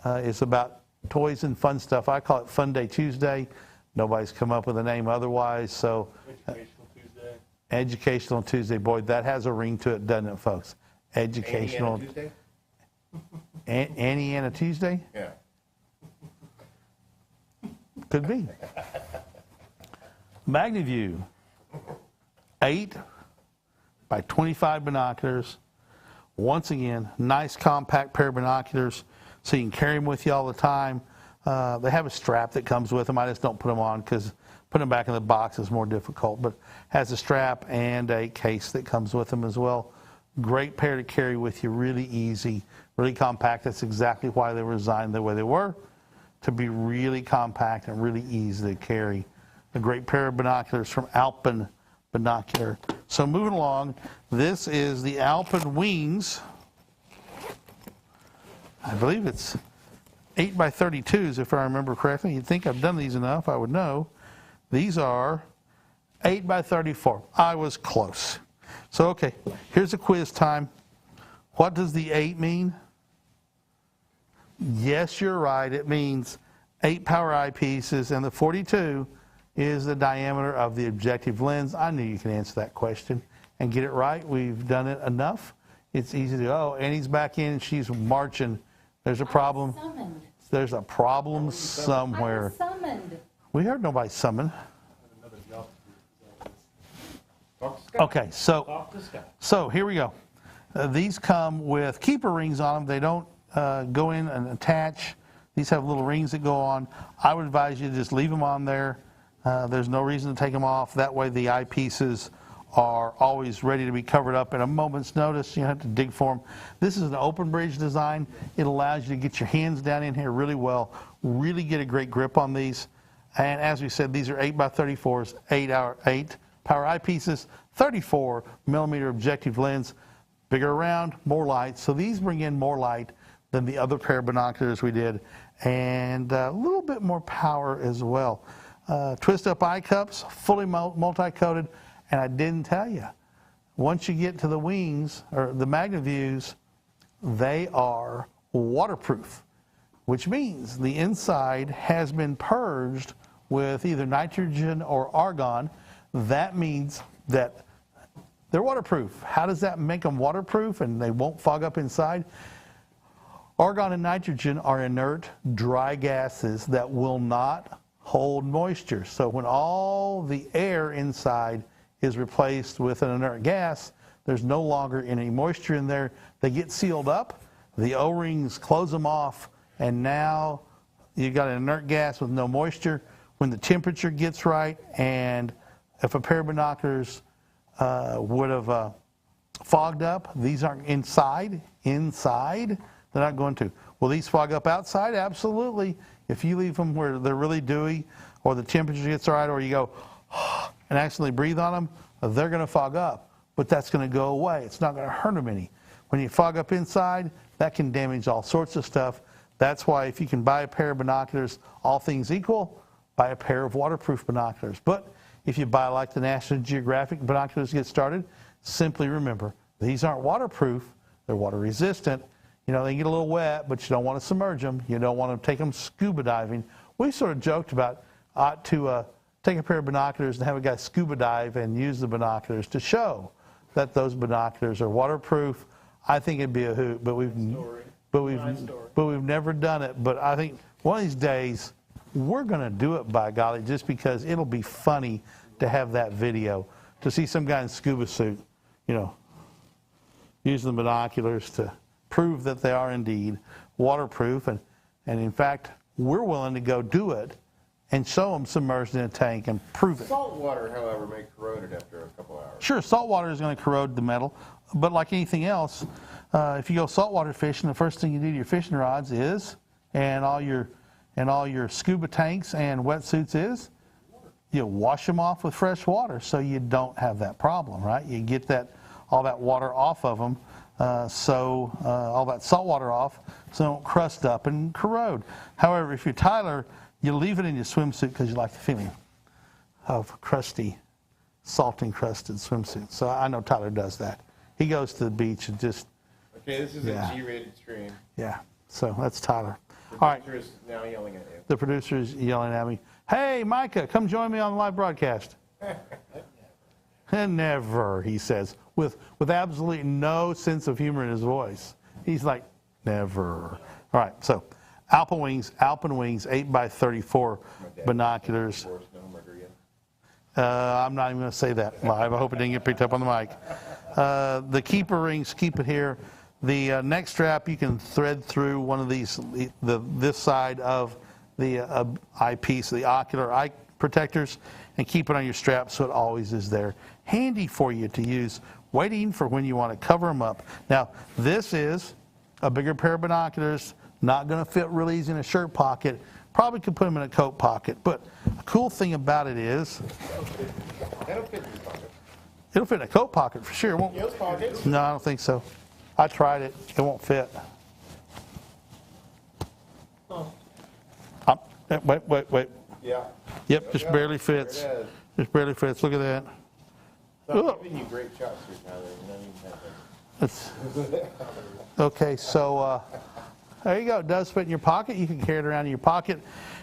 is about toys and fun stuff. I call it Fun Day Tuesday. Nobody's come up with a name otherwise. So, Educational Tuesday. Educational Tuesday. Boy, that has a ring to it, doesn't it, folks? Educational. Annie Tuesday? Annie and a Tuesday? Yeah. Could be. MagnaView, 8 by 25 binoculars. Once again, nice compact pair of binoculars, so you can carry them with you all the time. They have a strap that comes with them. I just don't put them on because putting them back in the box is more difficult, but has a strap and a case that comes with them as well. Great pair to carry with you, really easy, really compact. That's exactly why they were designed the way they were, to be really compact and really easy to carry. A great pair of binoculars from Alpen Binocular. So moving along, this is the Alpen Wings. I believe it's 8 by 32s, if I remember correctly. You'd think I've done these enough, I would know. These are 8 by 34. I was close. So, okay, here's a quiz time. What does the 8 mean? Yes, you're right. It means 8 power eyepieces, and the 42 is the diameter of the objective lens. I knew you could answer that question and get it right. We've done it enough. It's easy to, oh, Annie's back in, she's marching. There's a problem. Summoned. There's a problem I was somewhere. summoned. We heard nobody summon. Another job to do. Talk to Scott. Okay, so here we go. These come with keeper rings on them. They don't go in and attach. These have little rings that go on. I would advise you to just leave them on there. There's no reason to take them off. That way the eyepieces are always ready to be covered up at a moment's notice. You don't have to dig for them. This is an open bridge design. It allows you to get your hands down in here really well, really get a great grip on these. And as we said, these are 8 by 34s, 8 power eyepieces, 34 millimeter objective lens, bigger around, more light. So these bring in more light than the other pair of binoculars we did, and a little bit more power as well. Twist up eye cups, fully multi-coated, and I didn't tell you, once you get to the wings, or the MagnaViews, they are waterproof, which means the inside has been purged with either nitrogen or argon. That means that they're waterproof. How does that make them waterproof and they won't fog up inside? Argon and nitrogen are inert, dry gases that will not hold moisture. So when all the air inside is replaced with an inert gas, there's no longer any moisture in there. They get sealed up, the O-rings close them off, and now you've got an inert gas with no moisture. When the temperature gets right, and if a pair of binoculars would have fogged up, these aren't inside, they're not going to. Will these fog up outside? Absolutely. If you leave them where they're really dewy, or the temperature gets right, or you go and accidentally breathe on them, they're going to fog up. But that's going to go away. It's not going to hurt them any. When you fog up inside, that can damage all sorts of stuff. That's why if you can buy a pair of binoculars, all things equal, buy a pair of waterproof binoculars. But if you buy like the National Geographic binoculars to get started, simply remember, these aren't waterproof, they're water resistant. You know, they get a little wet, but you don't want to submerge them. You don't want to take them scuba diving. We sort of joked about ought to take a pair of binoculars and have a guy scuba dive and use the binoculars to show that those binoculars are waterproof. I think it'd be a hoot, but we've never done it. But I think one of these days we're going to do it, by golly, just because it'll be funny to have that video, to see some guy in scuba suit, you know, using the binoculars to prove that they are indeed waterproof. And in fact, we're willing to go do it and show them submerged in a tank and prove it. Salt water, however, may corrode it after a couple hours. Sure, salt water is going to corrode the metal, but like anything else, if you go saltwater fishing, the first thing you do to your fishing rods is, and all your scuba tanks and wetsuits is, you wash them off with fresh water so you don't have that problem, right? You get all that water off of them, all that salt water off, so they don't crust up and corrode. However, if you're Tyler, you leave it in your swimsuit because you like the feeling of crusty, salt-encrusted swimsuit. So I know Tyler does that. He goes to the beach and just... Okay, this is a G-rated stream. Yeah, so that's Tyler. The All right. producer is now yelling at you. The producer is yelling at me, "Hey, Micah, come join me on the live broadcast." And never, he says, with absolutely no sense of humor in his voice. He's like, never. All right, so Alpen Wings, 8 by 34 binoculars. I'm not even going to say that live. I hope it didn't get picked up on the mic. The keeper rings, keep it here. The neck strap, you can thread through one of these, this side of the eyepiece, the ocular eye protectors, and keep it on your strap so it always is there. Handy for you to use, waiting for when you want to cover them up. Now, this is a bigger pair of binoculars, not going to fit real easy in a shirt pocket. Probably could put them in a coat pocket. But a cool thing about it is, That'll fit in your pocket. It'll fit in a coat pocket for sure. It won't. Those pockets. No, I don't think so. I tried it. It won't fit. Wait. Yeah. Yep, just barely fits. There it is. Just barely fits. Look at that. So Ugh. I'm giving you great shots here, Tyler. You don't even have It's, okay, so there you go. It does fit in your pocket. You can carry it around in your pocket.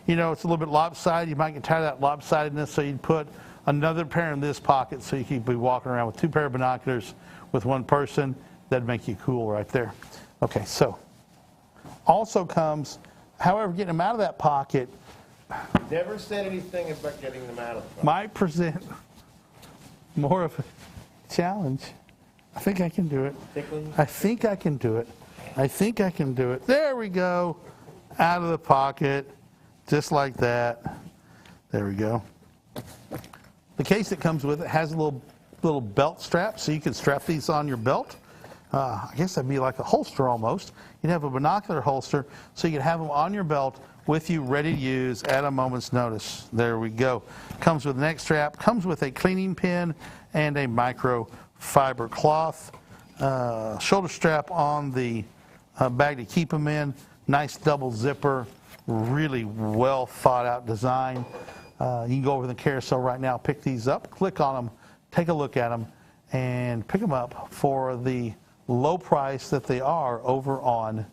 You know, it's a little bit lopsided. You might get tired of that lopsidedness, so you'd put another pair in this pocket so you could be walking around with 2 pair of binoculars with 1 person. That'd make you cool right there. Okay, so also comes, however, getting them out of that pocket Never said anything about getting them out of the box. might present more of a challenge. I think I can do it. Tickling? I think I can do it. I think I can do it. There we go. Out of the pocket, just like that. There we go. The case that comes with it has a little belt strap, so you can strap these on your belt. I guess that'd be like a holster almost. You'd have a binocular holster, so you could have them on your belt with you, ready to use at a moment's notice. There we go. Comes with a neck strap, comes with a cleaning pin and a microfiber cloth. Shoulder strap on the bag to keep them in. Nice double zipper, really well thought out design. You can go over the carousel right now, pick these up, click on them, take a look at them, and pick them up for the low price that they are over on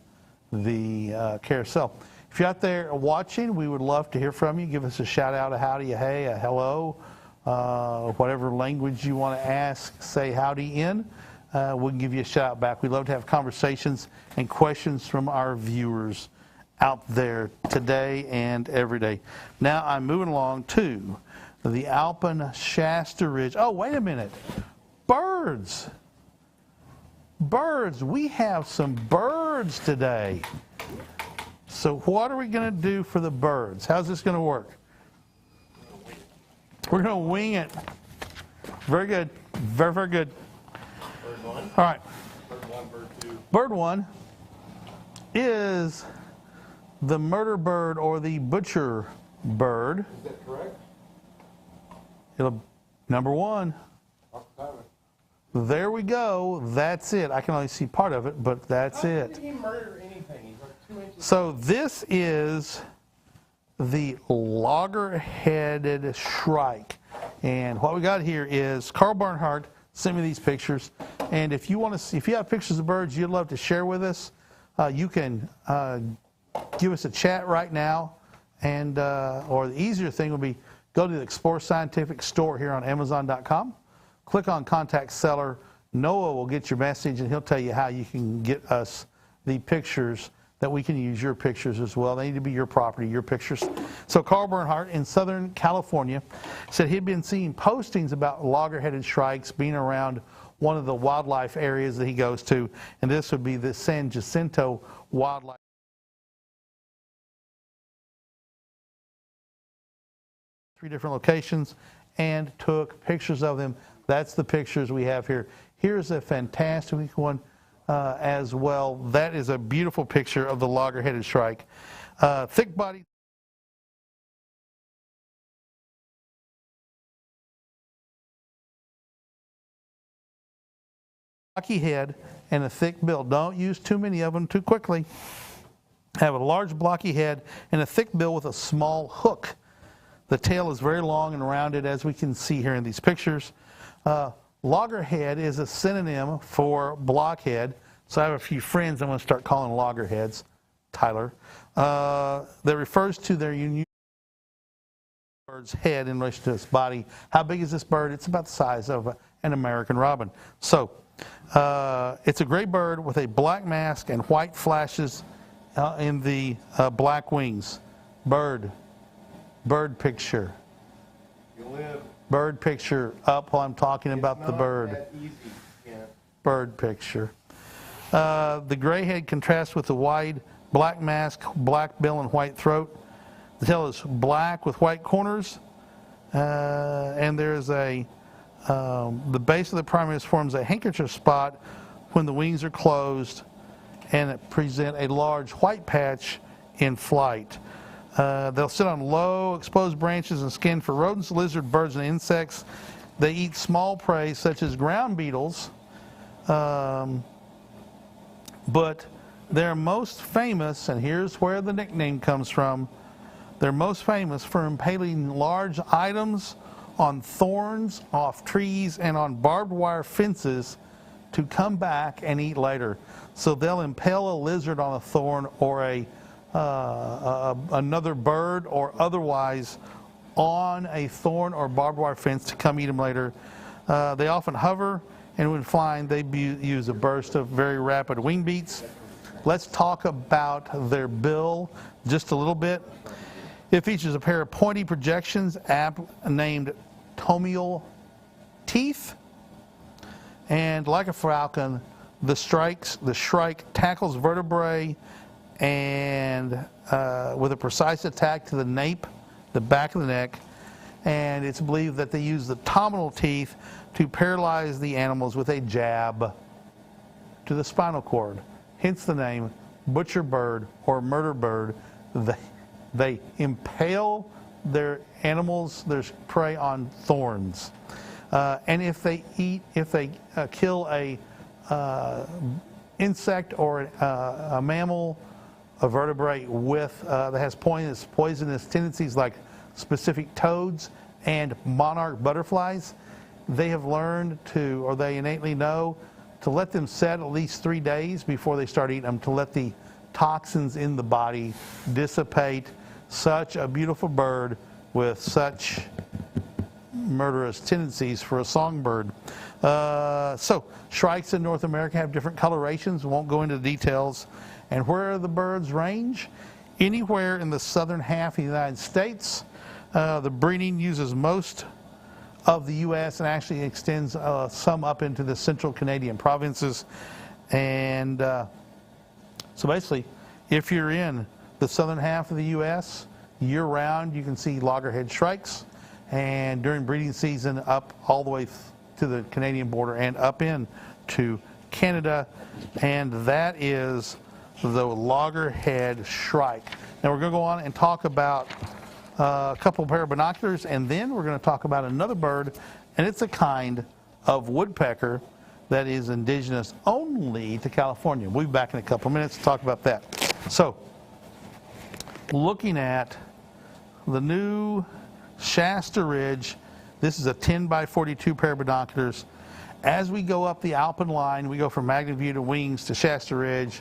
the carousel. If you're out there watching, we would love to hear from you. Give us a shout out, a howdy, a hey, a hello, whatever language you want to ask, say howdy in. We can give you a shout out back. We love to have conversations and questions from our viewers out there today and every day. Now I'm moving along to the Alpen Shasta Ridge. Oh, wait a minute. Birds. Birds. We have some birds today. So what are we going to do for the birds? How's this going to work? We're going to wing it. Very good. Very, very good. Bird 1. All right. Bird 1, bird 2. Bird 1 is the murder bird or the butcher bird. Is that correct? Number 1. There we go. That's it. I can only see part of it, but that's How it. did he murder anything? He's like 2 inches. So this is the logger-headed shrike. And what we got here is Carl Bernhardt sent me these pictures. And if you want to see, if you have pictures of birds you'd love to share with us, you can give us a chat right now. And or the easier thing would be go to the Explore Scientific store here on Amazon.com. Click on Contact Seller. Noah will get your message and he'll tell you how you can get us the pictures that we can use your pictures as well. They need to be your property, your pictures. So Carl Bernhardt in Southern California said he'd been seeing postings about logger-headed shrikes being around one of the wildlife areas that he goes to, and this would be the San Jacinto Wildlife. Three different locations and took pictures of them. That's the pictures we have here. Here's a fantastic one as well. That is a beautiful picture of the logger-headed shrike. Thick body. Blocky head and a thick bill. Don't use too many of them too quickly. Have a large blocky head and a thick bill with a small hook. The tail is very long and rounded, as we can see here in these pictures. Loggerhead is a synonym for blockhead. So I have a few friends I'm going to start calling loggerheads, Tyler. That refers to their unique bird's head in relation to its body. How big is this bird? It's about the size of an American robin. So it's a gray bird with a black mask and white flashes in the black wings. Bird picture. You live. Bird picture up while I'm talking about the bird. That easy. Yeah. Bird picture. The gray head contrasts with the wide black mask, black bill, and white throat. The tail is black with white corners, and there's the base of the primaries forms a handkerchief spot when the wings are closed, and it present a large white patch in flight. They'll sit on low exposed branches and skin for rodents, lizard, birds, and insects. They eat small prey such as ground beetles, but they're most famous, and here's where the nickname comes from, they're most famous for impaling large items on thorns, off trees, and on barbed wire fences to come back and eat later. So they'll impale a lizard on a thorn or another bird or otherwise on a thorn or barbed wire fence to come eat them later. They often hover, and when flying, they use a burst of very rapid wing beats. Let's talk about their bill just a little bit. It features a pair of pointy projections named tomial teeth, and like a falcon, the shrike tackles vertebrae and with a precise attack to the nape, the back of the neck, and it's believed that they use the tomial teeth to paralyze the animals with a jab to the spinal cord. Hence the name butcher bird or murder bird. They impale their animals, their prey, on thorns. And if they kill a insect or a mammal, a vertebrate that has poisonous tendencies like specific toads and monarch butterflies, they have learned to, or they innately know, to let them set at least 3 days before they start eating them, to let the toxins in the body dissipate. Such a beautiful bird with such murderous tendencies for a songbird. So shrikes in North America have different colorations. We won't go into details. And where the birds range? Anywhere in the southern half of the United States. The breeding uses most of the U.S. and actually extends some up into the central Canadian provinces. And so basically, if you're in the southern half of the U.S., year-round, you can see loggerhead shrikes. And during breeding season, up all the way to the Canadian border and up into Canada. And that is the loggerhead shrike. Now we're going to go on and talk about a couple pair of binoculars, and then we're going to talk about another bird, and it's a kind of woodpecker that is indigenous only to California. We'll be back in a couple of minutes to talk about that. So, looking at the new Shasta Ridge, this is a 10 by 42 pair of binoculars. As we go up the Alpine line, we go from Magnet View to Wings to Shasta Ridge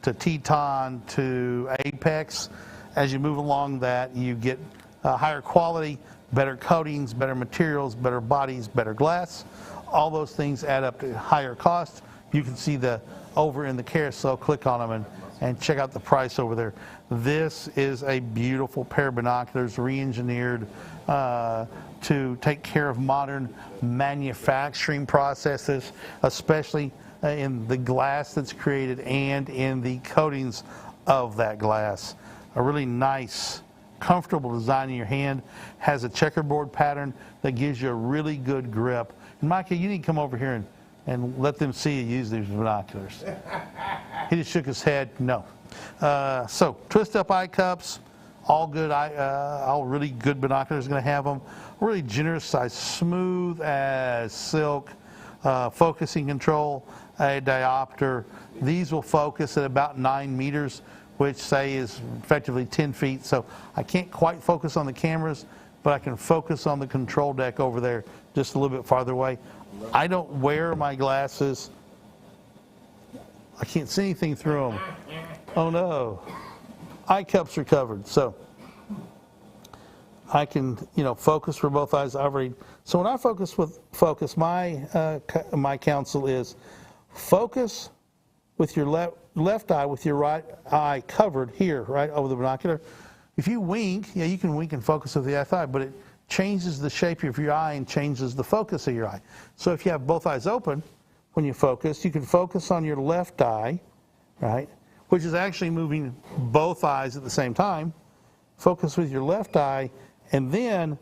to Teton to Apex. As you move along that, you get higher quality, better coatings, better materials, better bodies, better glass. All those things add up to higher cost. You can see the over in the carousel. Click on them and check out the price over there. This is a beautiful pair of binoculars, re-engineered to take care of modern manufacturing processes, especially in the glass that's created and in the coatings of that glass. A really nice, comfortable design in your hand. Has a checkerboard pattern that gives you a really good grip. And Micah, you need to come over here and let them see you use these binoculars. He just shook his head, no. So twist up eye cups, all good, all really good binoculars are going to have them. Really generous size, smooth as silk, focusing control, a diopter. These will focus at about 9 meters, which say is effectively 10 feet. So I can't quite focus on the cameras, but I can focus on the control deck over there just a little bit farther away. I don't wear my glasses. I can't see anything through them. Oh no. Eye cups are covered, so I can, focus for both eyes. So when I focus, my counsel is focus with your left eye with your right eye covered here, right over the binocular. If you wink, you can wink and focus with the left eye, but it changes the shape of your eye and changes the focus of your eye. So if you have both eyes open when you focus, you can focus on your left eye, right, which is actually moving both eyes at the same time. Focus with your left eye, and then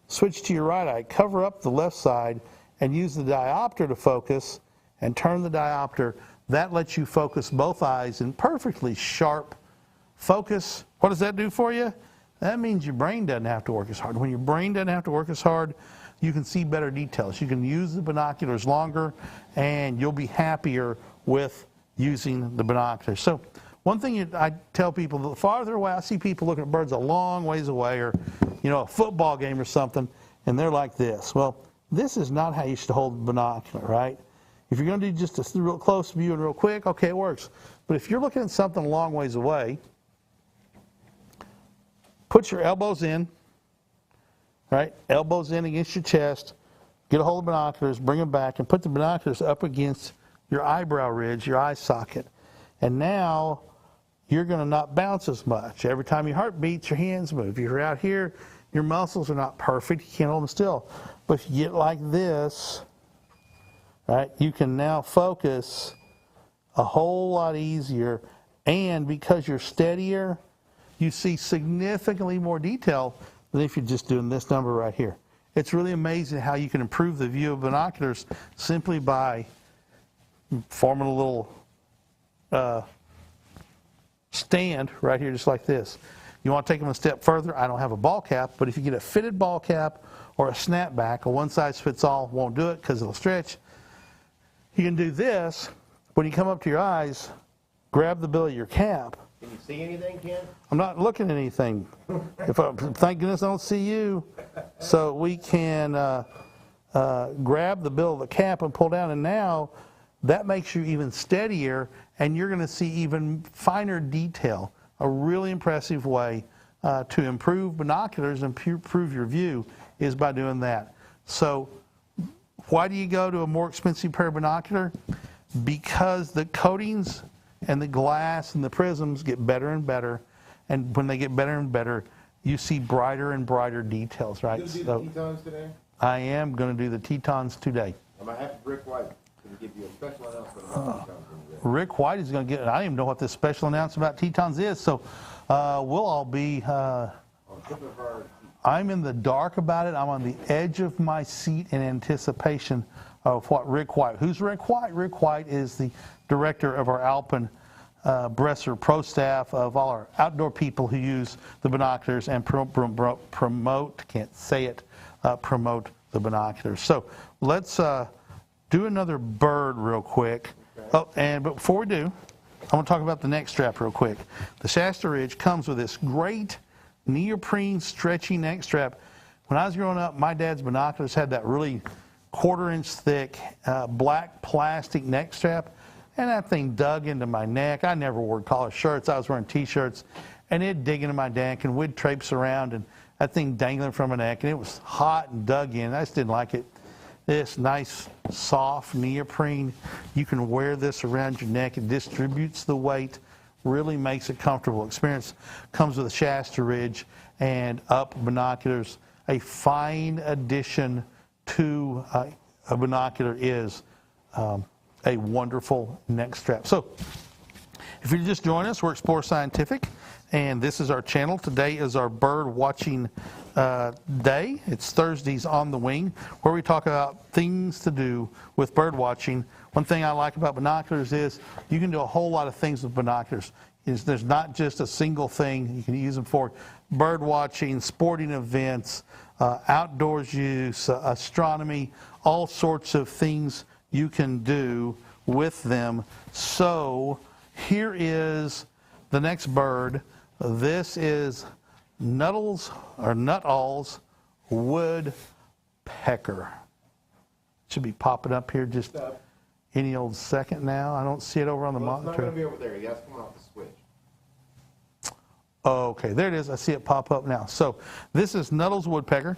switch to your right eye. Cover up the left side and use the diopter to focus and turn the diopter. That lets you focus both eyes in perfectly sharp focus. What does that do for you? That means your brain doesn't have to work as hard. When your brain doesn't have to work as hard, you can see better details. You can use the binoculars longer, and you'll be happier with using the binoculars. So one thing I tell people, the farther away, I see people looking at birds a long ways away, or a football game or something, and they're like this. Well, this is not how you should hold the binocular, right? If you're going to do just a real close view and real quick, okay, it works. But if you're looking at something a long ways away, put your elbows in, right? Elbows in against your chest. Get a hold of the binoculars, bring them back, and put the binoculars up against your eyebrow ridge, your eye socket. And now you're going to not bounce as much. Every time your heart beats, your hands move. If you're out here, your muscles are not perfect. You can't hold them still. But if you get like this, right, you can now focus a whole lot easier. And because you're steadier, you see significantly more detail than if you're just doing this number right here. It's really amazing how you can improve the view of binoculars simply by forming a little stand right here, just like this. You want to take them a step further? I don't have a ball cap, but if you get a fitted ball cap or a snapback, a one-size-fits-all won't do it because it'll stretch. You can do this. When you come up to your eyes, grab the bill of your cap. Can you see anything, Ken? I'm not looking at anything. Thank goodness I don't see you. So we can grab the bill of the cap and pull down, and now that makes you even steadier, and you're going to see even finer detail. A really impressive way to improve binoculars and improve your view is by doing that. So why do you go to a more expensive pair of binocular? Because the coatings and the glass and the prisms get better and better, and when they get better and better, you see brighter and brighter details, right? You going to do the Tetons today? I am going to do the Tetons today. I'm going to have Rick White to give you a special announcement about Tetons. Rick White is going to get, I don't even know what this special announcement about Tetons is, so we'll all be, I'm in the dark about it. I'm on the edge of my seat in anticipation of what Rick White, who's Rick White? Rick White is the director of our Alpen Bresser Pro staff, of all our outdoor people who use the binoculars and promote, can't say it, promote the binoculars. So let's do another bird real quick. Oh, but before we do, I want to talk about the neck strap real quick. The Shasta Ridge comes with this great neoprene stretchy neck strap. When I was growing up, my dad's binoculars had that really quarter-inch thick black plastic neck strap, and that thing dug into my neck. I never wore collar shirts. I was wearing T-shirts, and it'd dig into my neck, and we'd traipse around, and that thing dangling from my neck, and it was hot and dug in. I just didn't like it. This nice, soft neoprene, you can wear this around your neck. It distributes the weight, really makes a comfortable experience. Comes with a Shasta Ridge and up binoculars. A fine addition to a binocular is a wonderful neck strap. So if you're just joining us, we're Explore Scientific, and this is our channel. Today is our bird watching day. It's Thursdays on the Wing, where we talk about things to do with bird watching. One thing I like about binoculars is you can do a whole lot of things with binoculars. There's not just a single thing. You can use them for bird watching, sporting events, outdoors use, astronomy, all sorts of things you can do with them. So here is the next bird. This is Nuttall's woodpecker. Should be popping up here just any old second now. I don't see it over on the monitor. It's not going to be over there. You have to come off the switch. Okay, there it is. I see it pop up now. So this is Nuttall's woodpecker.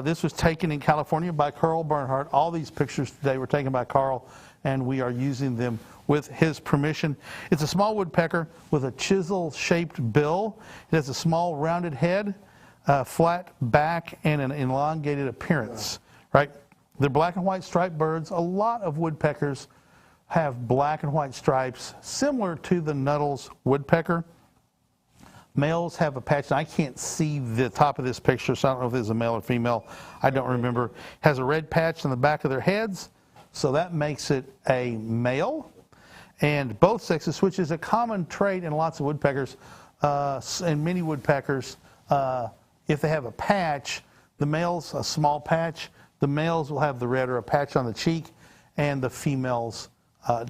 This was taken in California by Carl Bernhardt. All these pictures today were taken by Carl, and we are using them with his permission. It's a small woodpecker with a chisel-shaped bill. It has a small rounded head, flat back, and an elongated appearance. Right? They're black and white striped birds. A lot of woodpeckers have black and white stripes, similar to the Nuttall's woodpecker. Males have a patch, and I can't see the top of this picture, so I don't know if it's a male or female. I don't remember. Has a red patch on the back of their heads, so that makes it a male. And both sexes, which is a common trait in lots of woodpeckers, and many woodpeckers, if they have a patch, the male's a small patch, The males will have the red or a patch on the cheek, and the females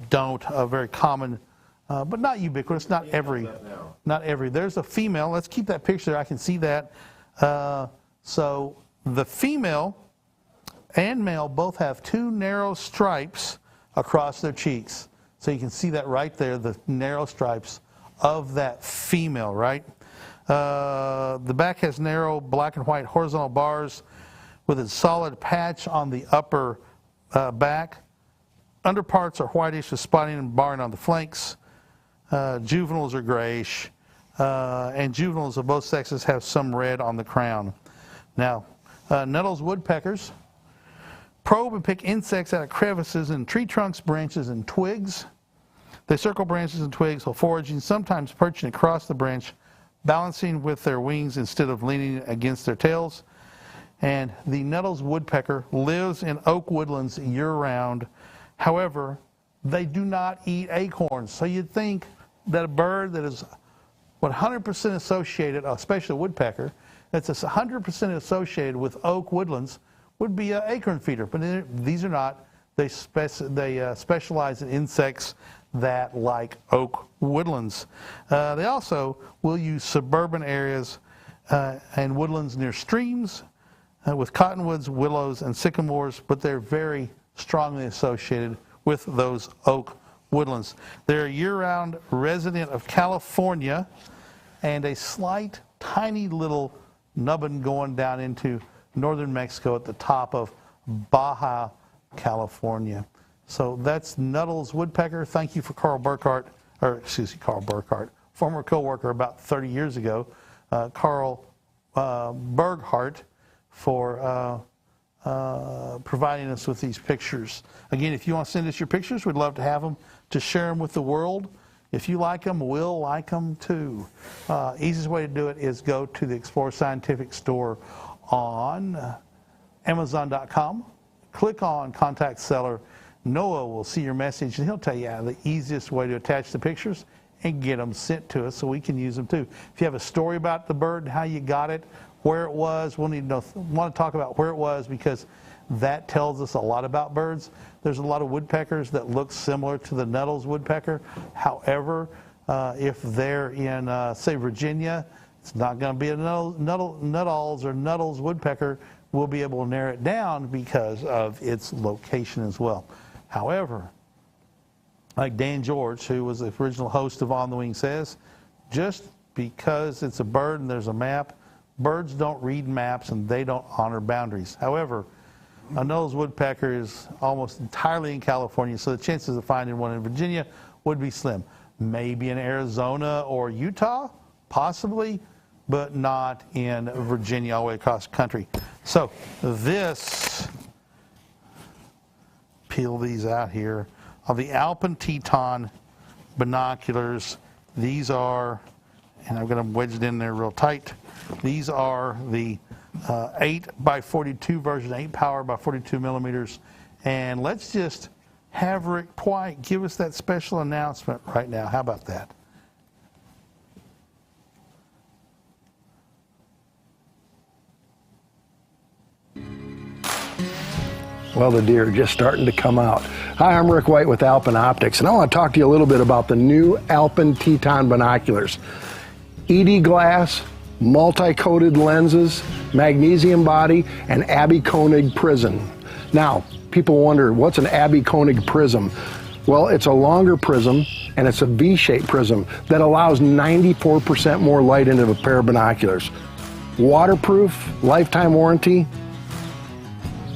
don't. Very common, but not ubiquitous. Not every. Not every. There's a female. Let's keep that picture there. I can see that. So the female and male both have two narrow stripes across their cheeks. So you can see that right there, the narrow stripes of that female, right? The back has narrow black and white horizontal bars with a solid patch on the upper back. Underparts are whitish with spotting and barring on the flanks. Juveniles are grayish. And juveniles of both sexes have some red on the crown. Now, Nettles woodpeckers probe and pick insects out of crevices in tree trunks, branches, and twigs. They circle branches and twigs while foraging, sometimes perching across the branch, balancing with their wings instead of leaning against their tails. And the Nettles woodpecker lives in oak woodlands year-round. However, they do not eat acorns. So you'd think that a bird that is 100% associated, especially a woodpecker, that's 100% associated with oak woodlands would be an acorn feeder, but these are not. They specialize in insects that like oak woodlands. They also will use suburban areas and woodlands near streams with cottonwoods, willows, and sycamores, but they're very strongly associated with those oak woodlands. They're a year-round resident of California and a slight, tiny little nubbin going down into northern Mexico at the top of Baja California. So that's Nettles woodpecker. Thank you for Carl Burkhart, former co-worker about 30 years ago, Carl Burkhart, for providing us with these pictures. Again, if you want to send us your pictures, we'd love to have them to share them with the world. If you like them, we'll like them too. Easiest way to do it is go to the Explore Scientific store on Amazon.com. Click on Contact Seller. Noah will see your message, and he'll tell you the easiest way to attach the pictures and get them sent to us so we can use them too. If you have a story about the bird and how you got it, where it was, we'll need to want to talk about where it was, because that tells us a lot about birds. There's a lot of woodpeckers that look similar to the Nettles woodpecker. However, if they're in, say, Virginia, it's not going to be a Nettles or Nettles woodpecker. We'll be able to narrow it down because of its location as well. However, like Dan George, who was the original host of On the Wing, says, just because it's a bird and there's a map, birds don't read maps and they don't honor boundaries. However, a Nettles woodpecker is almost entirely in California, so the chances of finding one in Virginia would be slim. Maybe in Arizona or Utah, possibly, but not in Virginia all the way across the country. So this, peel these out here, of the Alpen Teton binoculars. These are, and I'm going to wedge it in there real tight, these are the 8x42 version, 8 power by 42 millimeters. And let's just have Rick White give us that special announcement right now. How about that? Well, the deer are just starting to come out. Hi, I'm Rick White with Alpen Optics, and I want to talk to you a little bit about the new Alpen Teton binoculars. ED glass, multi-coated lenses, magnesium body, and Abbey Koenig prism. Now, people wonder, what's an Abbey Koenig prism? Well, it's a longer prism, and it's a V-shaped prism that allows 94% more light into a pair of binoculars. Waterproof, lifetime warranty,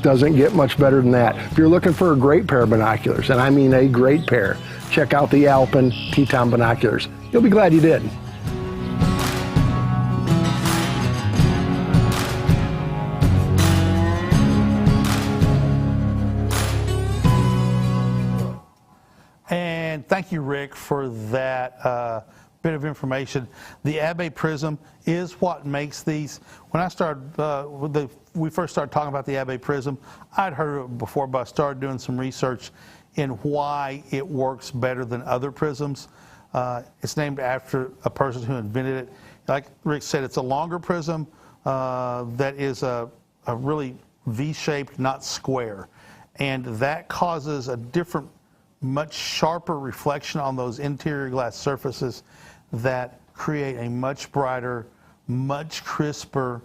doesn't get much better than that. If you're looking for a great pair of binoculars, and I mean a great pair, check out the Alpen Teton binoculars. You'll be glad you did. And thank you, Rick, for that bit of information. The Abbey prism is what makes these. When I started, we first started talking about the Abbey prism, I'd heard it before, but I started doing some research in why it works better than other prisms. It's named after a person who invented it. Like Rick said, it's a longer prism that is a really V-shaped, not square. And that causes a different, much sharper reflection on those interior glass surfaces that create a much brighter, much crisper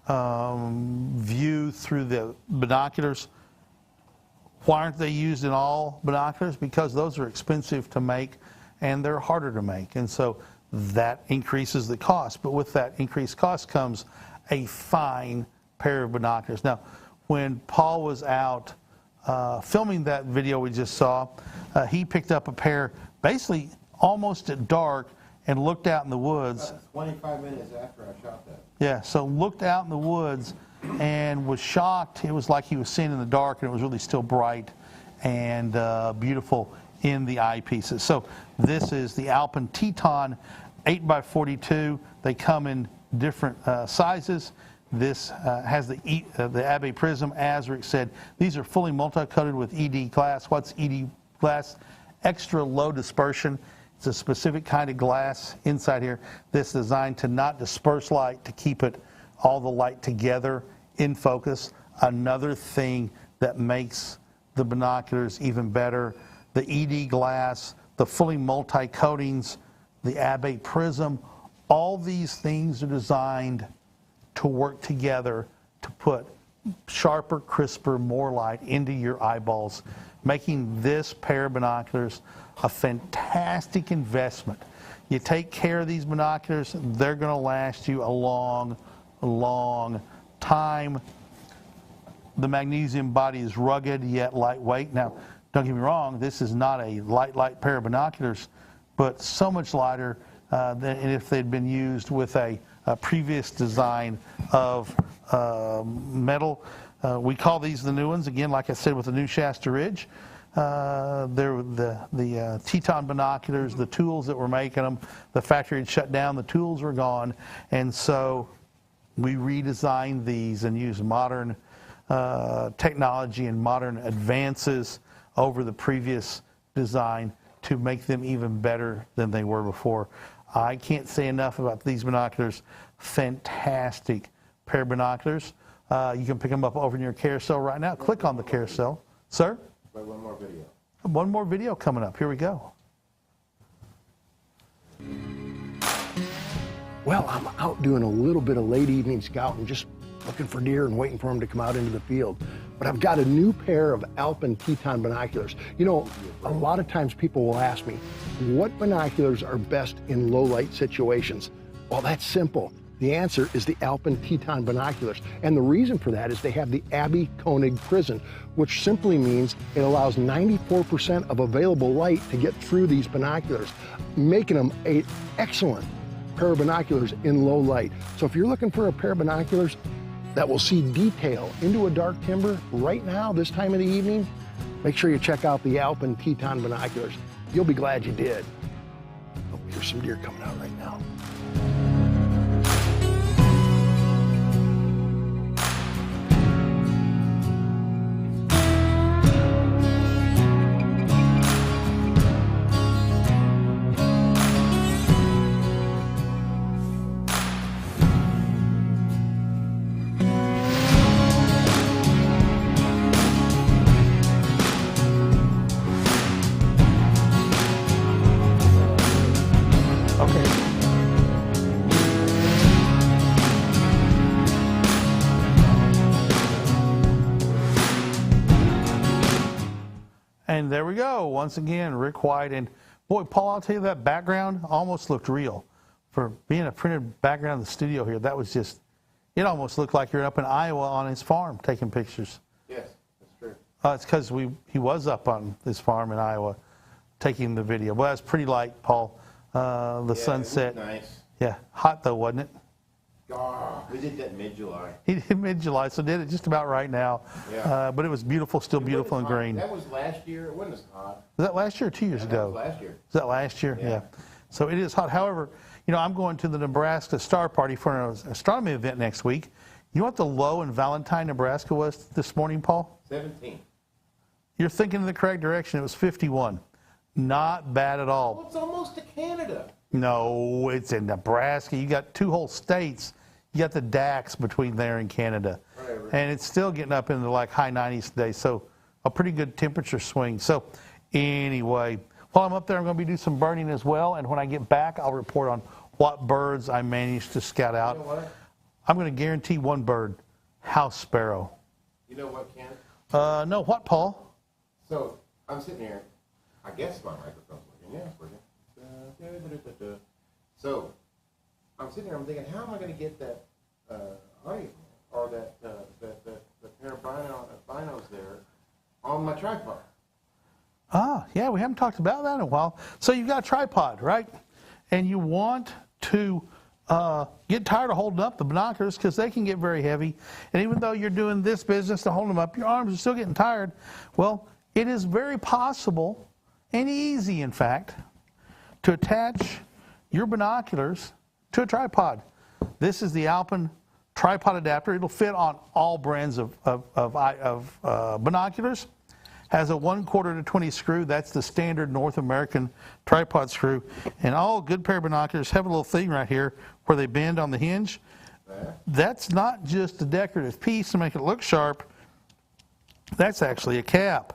view through the binoculars. Why aren't they used in all binoculars? Because those are expensive to make and they're harder to make. And so that increases the cost. But with that increased cost comes a fine pair of binoculars. Now, when Paul was out filming that video we just saw, he picked up a pair basically almost at dark and looked out in the woods. About 25 minutes after I shot that. Yeah, so looked out in the woods and was shocked. It was like he was seeing in the dark, and it was really still bright and beautiful in the eyepieces. So this is the Alpen Teton 8x42. They come in different sizes. This has the Abbey Prism, as Rick said. These are fully multi-coated with ED glass. What's ED glass? Extra low dispersion. It's a specific kind of glass inside here. This is designed to not disperse light, to keep it all the light together in focus. Another thing that makes the binoculars even better, the ED glass, the fully multi-coatings, the Abbey Prism, all these things are designed to work together to put sharper, crisper, more light into your eyeballs, making this pair of binoculars a fantastic investment. You take care of these binoculars, they're going to last you a long, long time. The magnesium body is rugged yet lightweight. Now, don't get me wrong, this is not a light pair of binoculars, but so much lighter than if they'd been used with a previous design of metal. We call these the new ones, again, like I said, with the new Shasta Ridge. They're the Teton binoculars, the tools that were making them, the factory had shut down, the tools were gone, and so we redesigned these and used modern technology and modern advances over the previous design to make them even better than they were before. I can't say enough about these binoculars. Fantastic pair of binoculars. You can pick them up over in your carousel right now. Click on the carousel. Sir? But one more video. One more video coming up. Here we go. Well, I'm out doing a little bit of late evening scouting, just looking for deer and waiting for them to come out into the field. But I've got a new pair of Alpen Teton binoculars. You know, a lot of times people will ask me, what binoculars are best in low light situations? Well, that's simple. The answer is the Alpen Teton binoculars. And the reason for that is they have the Abbey Koenig prism, which simply means it allows 94% of available light to get through these binoculars, making them an excellent pair of binoculars in low light. So if you're looking for a pair of binoculars that will see detail into a dark timber right now, this time of the evening, make sure you check out the Alpen Teton binoculars. You'll be glad you did. Oh, here's some deer coming out right now. And there we go. Once again, Rick White. And boy, Paul, I'll tell you, that background almost looked real. For being a printed background in the studio here, that was just, it almost looked like you're up in Iowa on his farm taking pictures. Yes, that's true. It's because he was up on this farm in Iowa taking the video. Well, it's pretty light, Paul. The sunset. It was nice. Yeah, hot though, wasn't it? Oh, we did that mid-July. He did mid-July, so did it just about right now. Yeah. But it was beautiful, still beautiful and green. That was last year. It wasn't as hot. Was that last year or 2 years That ago? was last year. Is that last year? Yeah. So it is hot. However, you know, I'm going to the Nebraska Star Party for an astronomy event next week. You know what the low in Valentine, Nebraska was this morning, Paul? 17. You're thinking in the correct direction. It was 51. Not bad at all. Well, it's almost to Canada. No, it's in Nebraska. You got two whole states. You got the Dax between there and Canada. Right. and it's still getting up into like high 90s today. So a pretty good temperature swing. So anyway, while I'm up there, I'm going to be doing some birding as well. And when I get back, I'll report on what birds I managed to scout out. You know what? I'm going to guarantee one bird, house sparrow. You know what, Ken? No, what, Paul? So I'm sitting here. I guess my microphone's working. Yeah, it's working. So I'm sitting here. I'm thinking, how am I going to get that audio or that pair of binos there on my tripod? Ah, yeah, we haven't talked about that in a while. So you've got a tripod, right? And you want to get tired of holding up the binoculars because they can get very heavy. And even though you're doing this business to hold them up, your arms are still getting tired. Well, it is very possible and easy, in fact, to attach your binoculars to a tripod. This is the Alpen tripod adapter. It'll fit on all brands of binoculars. Has a 1/4 to 20 screw. That's the standard North American tripod screw. And all good pair of binoculars have a little thing right here where they bend on the hinge. That's not just a decorative piece to make it look sharp. That's actually a cap.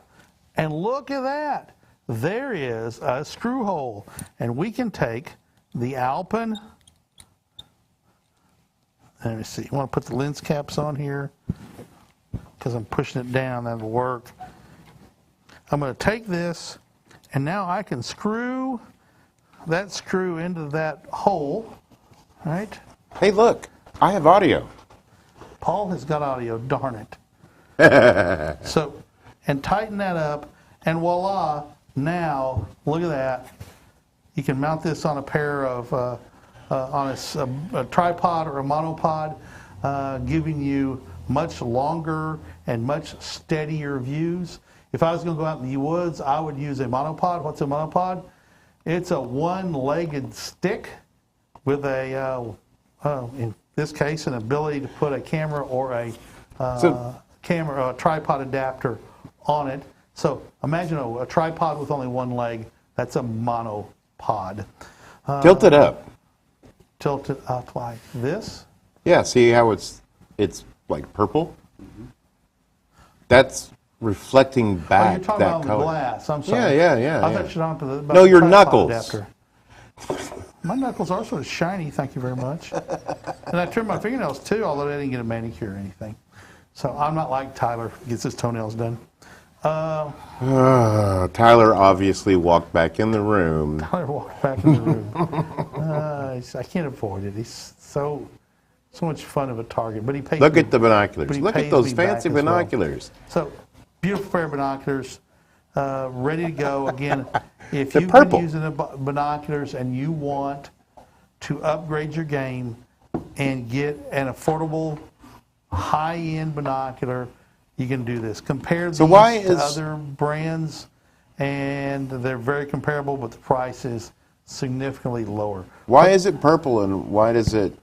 And look at that. There is a screw hole. And we can take the Alpen. Let me see. You want to put the lens caps on here? Because I'm pushing it down. That'll work. I'm going to take this, and now I can screw that screw into that hole, right? Hey, look, I have audio. Paul has got audio, darn it. So, and tighten that up, and voila, now, look at that. You can mount this on a pair of, a tripod or a monopod, giving you much longer and much steadier views. If I was going to go out in the woods, I would use a monopod. What's a monopod? It's a one-legged stick with a, in this case, an ability to put a camera or a tripod adapter on it. So imagine a tripod with only one leg. That's a monopod. Tilt it up. Tilt it up like this. Yeah, see how it's like purple? That's reflecting Oh, back you're talking that about the color. glass. I'm sorry. Yeah. I thought you were talking about No, the your tripod knuckles. adapter. My knuckles are sort of shiny, thank you very much. And I trim my fingernails too, although I didn't get a manicure or anything. So I'm not like Tyler, gets his toenails done. Tyler obviously walked back in the room. Tyler walked back in the room. I can't avoid it. He's so much fun of a target. But he pays Look me- at the binoculars. but he Look at pays those me back fancy as well. binoculars. So, beautiful pair of binoculars, ready to go. Again, if They're you've purple. been using the binoculars and you want to upgrade your game and get an affordable, high-end binocular, you can do this. Compare these why to is- other brands, and they're very comparable, but the price is significantly lower. Why is it purple and why does it...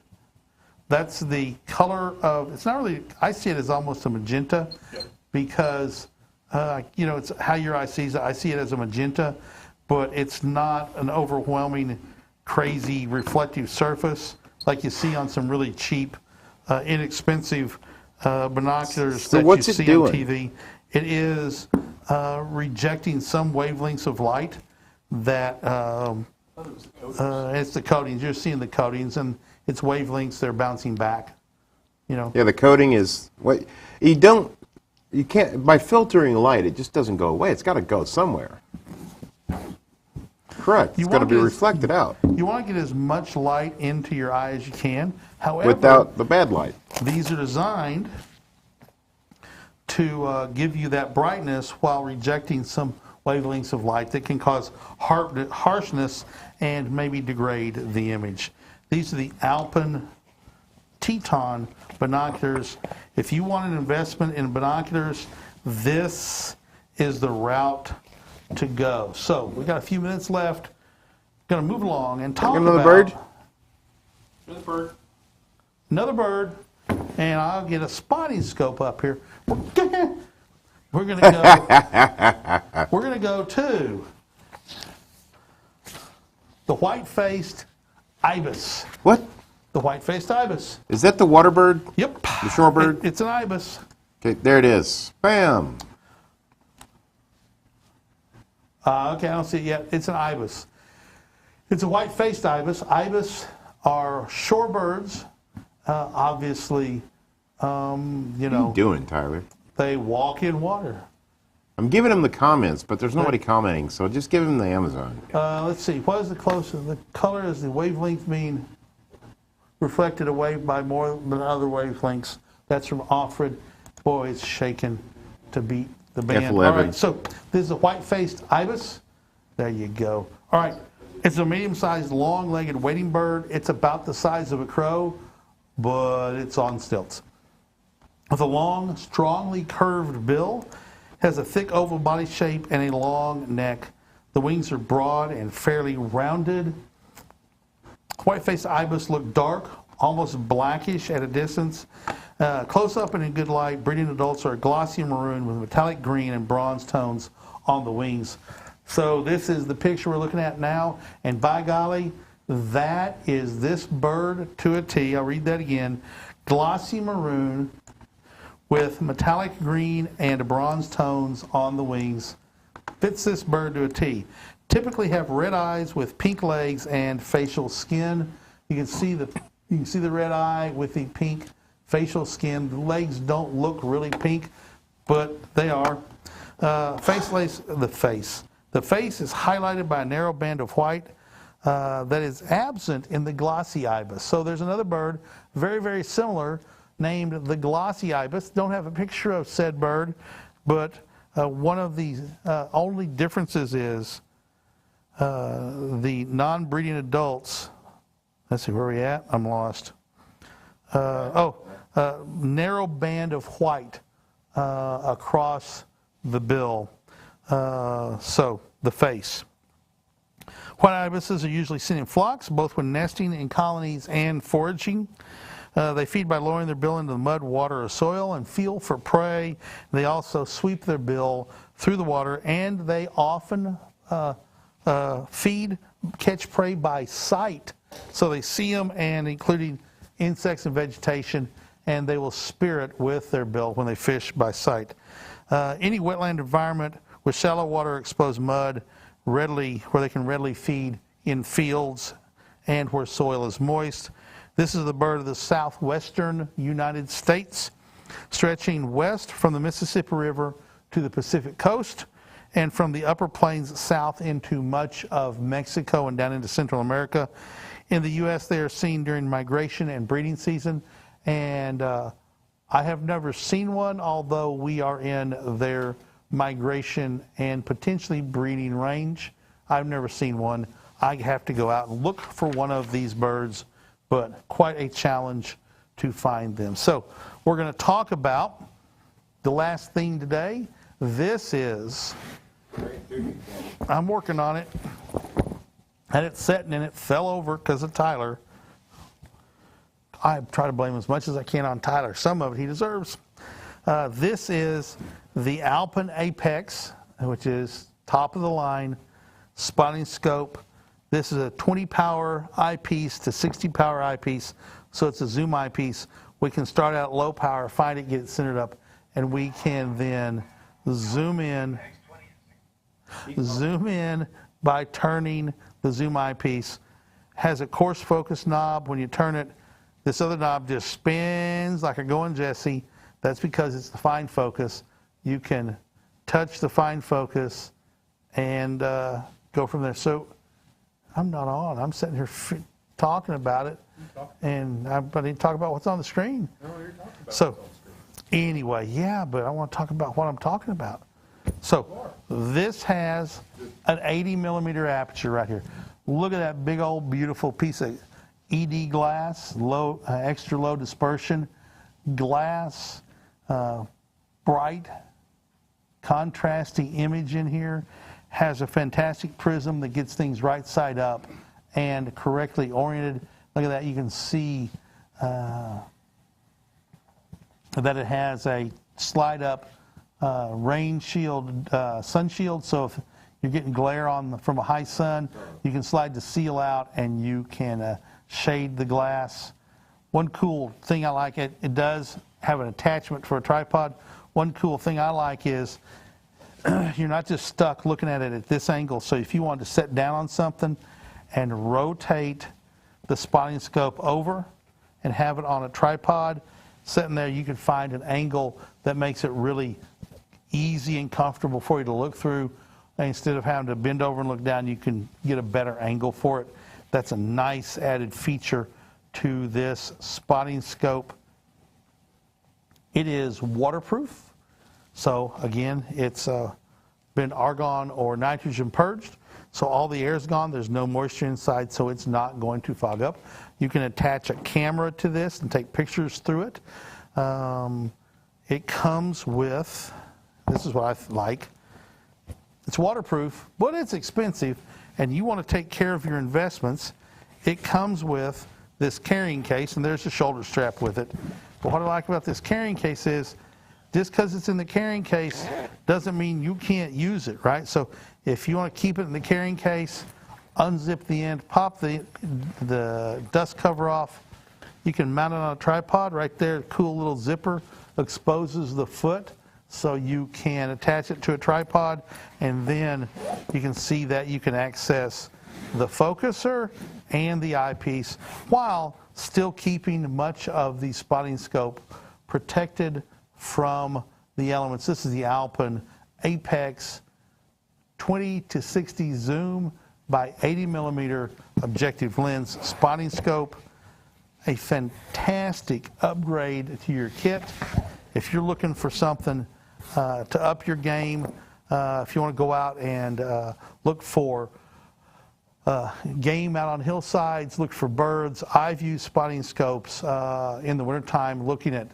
That's the color of, it's not really, I see it as almost a magenta because, it's how your eye sees it. I see it as a magenta, but it's not an overwhelming, crazy reflective surface like you see on some really cheap, inexpensive binoculars So that what's you it see doing? on TV. It is rejecting some wavelengths of light that it's the coatings. You're seeing the coatings, and it's wavelengths. They're bouncing back. Yeah, the coating is... You can't... By filtering light, it just doesn't go away. It's got to go somewhere. Correct. You It's got to want be this- reflected out You want to get as much light into your eye as you can. However, without the bad light. these are designed to give you that brightness while rejecting some wavelengths of light that can cause harshness and maybe degrade the image. These are the Alpen Teton binoculars. If you want an investment in binoculars, this is the route to go. So we got a few minutes left. Going to move along and talk Another about bird? Another bird. another bird, and I'll get a spotting scope up here. We're going to go. We're going to go to the white-faced ibis. What? The white-faced ibis. Is that the water bird? Yep. The shorebird? It's an ibis. Okay, there it is. Bam. Okay, I don't see it yet. It's an ibis. It's a white-faced ibis. Ibis are shorebirds. Obviously, What are you doing, Tyler? they walk in water. I'm giving him the comments, but there's nobody commenting, so just give him the Amazon. Let's see. What is the closest? The color is the wavelength mean reflected away by more than other wavelengths. That's from Offred. Boy, it's shaking to beat the band. F11. All right, so this is a white-faced ibis. There you go. All right, it's a medium-sized, long-legged wading bird. It's about the size of a crow, but it's on stilts. With a long, strongly curved bill, has a thick oval body shape and a long neck. The wings are broad and fairly rounded. White-faced ibis look dark, almost blackish at a distance. Close up and in good light, breeding adults are glossy maroon with metallic green and bronze tones on the wings. So this is the picture we're looking at now, and by golly, that is this bird to a T. I'll read that again. Glossy maroon with metallic green and bronze tones on the wings. Fits this bird to a T. Typically have red eyes with pink legs and facial skin. You can see the red eye with the pink facial skin. The legs don't look really pink, but they are. The face is highlighted by a narrow band of white that is absent in the glossy ibis. So there's another bird, very, very similar, named the glossy ibis. Don't have a picture of said bird, but one of the only differences is the non-breeding adults. Let's see, where are we at? I'm lost. Narrow band of white across the bill. So the face. White ibises are usually seen in flocks, both when nesting in colonies and foraging. They feed by lowering their bill into the mud, water, or soil and feel for prey. They also sweep their bill through the water, and they often catch prey by sight. So they see them, and including insects and vegetation, and they will spear it with their bill when they fish by sight. Any wetland environment with shallow water, exposed mud, where they can readily feed in fields and where soil is moist. This is the bird of the southwestern United States, stretching west from the Mississippi River to the Pacific coast, and from the upper plains south into much of Mexico and down into Central America. In the U.S., they are seen during migration and breeding season, and I have never seen one, although we are in their migration and potentially breeding range. I've never seen one. I have to go out and look for one of these birds, but quite a challenge to find them. So we're going to talk about the last thing today. This is, I'm working on it. Had it setting and it fell over because of Tyler. I try to blame as much as I can on Tyler. Some of it he deserves. This is the Alpen Apex, which is top of the line, spotting scope. This is a 20 power eyepiece to 60 power eyepiece, so it's a zoom eyepiece. We can start out low power, find it, get it centered up, and we can then zoom in by turning the zoom eyepiece. Has a coarse focus knob. When you turn it, this other knob just spins like a going Jesse. That's because it's the fine focus. You can touch the fine focus and go from there. So I'm not on. I'm sitting here talking about it, and I didn't talk about what's on the screen. No, you're talking about So what's on the screen. anyway, yeah, but I want to talk about what I'm talking about. So this has an 80 millimeter aperture right here. Look at that big old beautiful piece of ED glass, low, extra low dispersion glass, bright, contrasty image in here. Has a fantastic prism that gets things right side up and correctly oriented. Look at that. You can see that it has a slide up rain shield, sun shield. So if you're getting glare from a high sun, you can slide the seal out and you can shade the glass. One cool thing I like, it does have an attachment for a tripod. One cool thing I like is you're not just stuck looking at it at this angle. So if you wanted to sit down on something and rotate the spotting scope over and have it on a tripod, sitting there, you can find an angle that makes it really easy and comfortable for you to look through. Instead of having to bend over and look down, you can get a better angle for it. That's a nice added feature to this spotting scope. It is waterproof. So again, it's been argon or nitrogen purged. So all the air's gone, there's no moisture inside, so it's not going to fog up. You can attach a camera to this and take pictures through it. It comes with, this is what I like, it's waterproof, but it's expensive, and you want to take care of your investments. It comes with this carrying case, and there's a shoulder strap with it. But what I like about this carrying case is, just because it's in the carrying case doesn't mean you can't use it, right? So if you want to keep it in the carrying case, unzip the end, pop the dust cover off. You can mount it on a tripod right there. Cool little zipper exposes the foot, so you can attach it to a tripod, and then you can see that you can access the focuser and the eyepiece while still keeping much of the spotting scope protected from the elements. This is the Alpen Apex 20 to 60 zoom by 80 millimeter objective lens spotting scope. A fantastic upgrade to your kit. If you're looking for something to up your game, if you want to go out and look for game out on hillsides, look for birds, eye view spotting scopes in the wintertime, looking at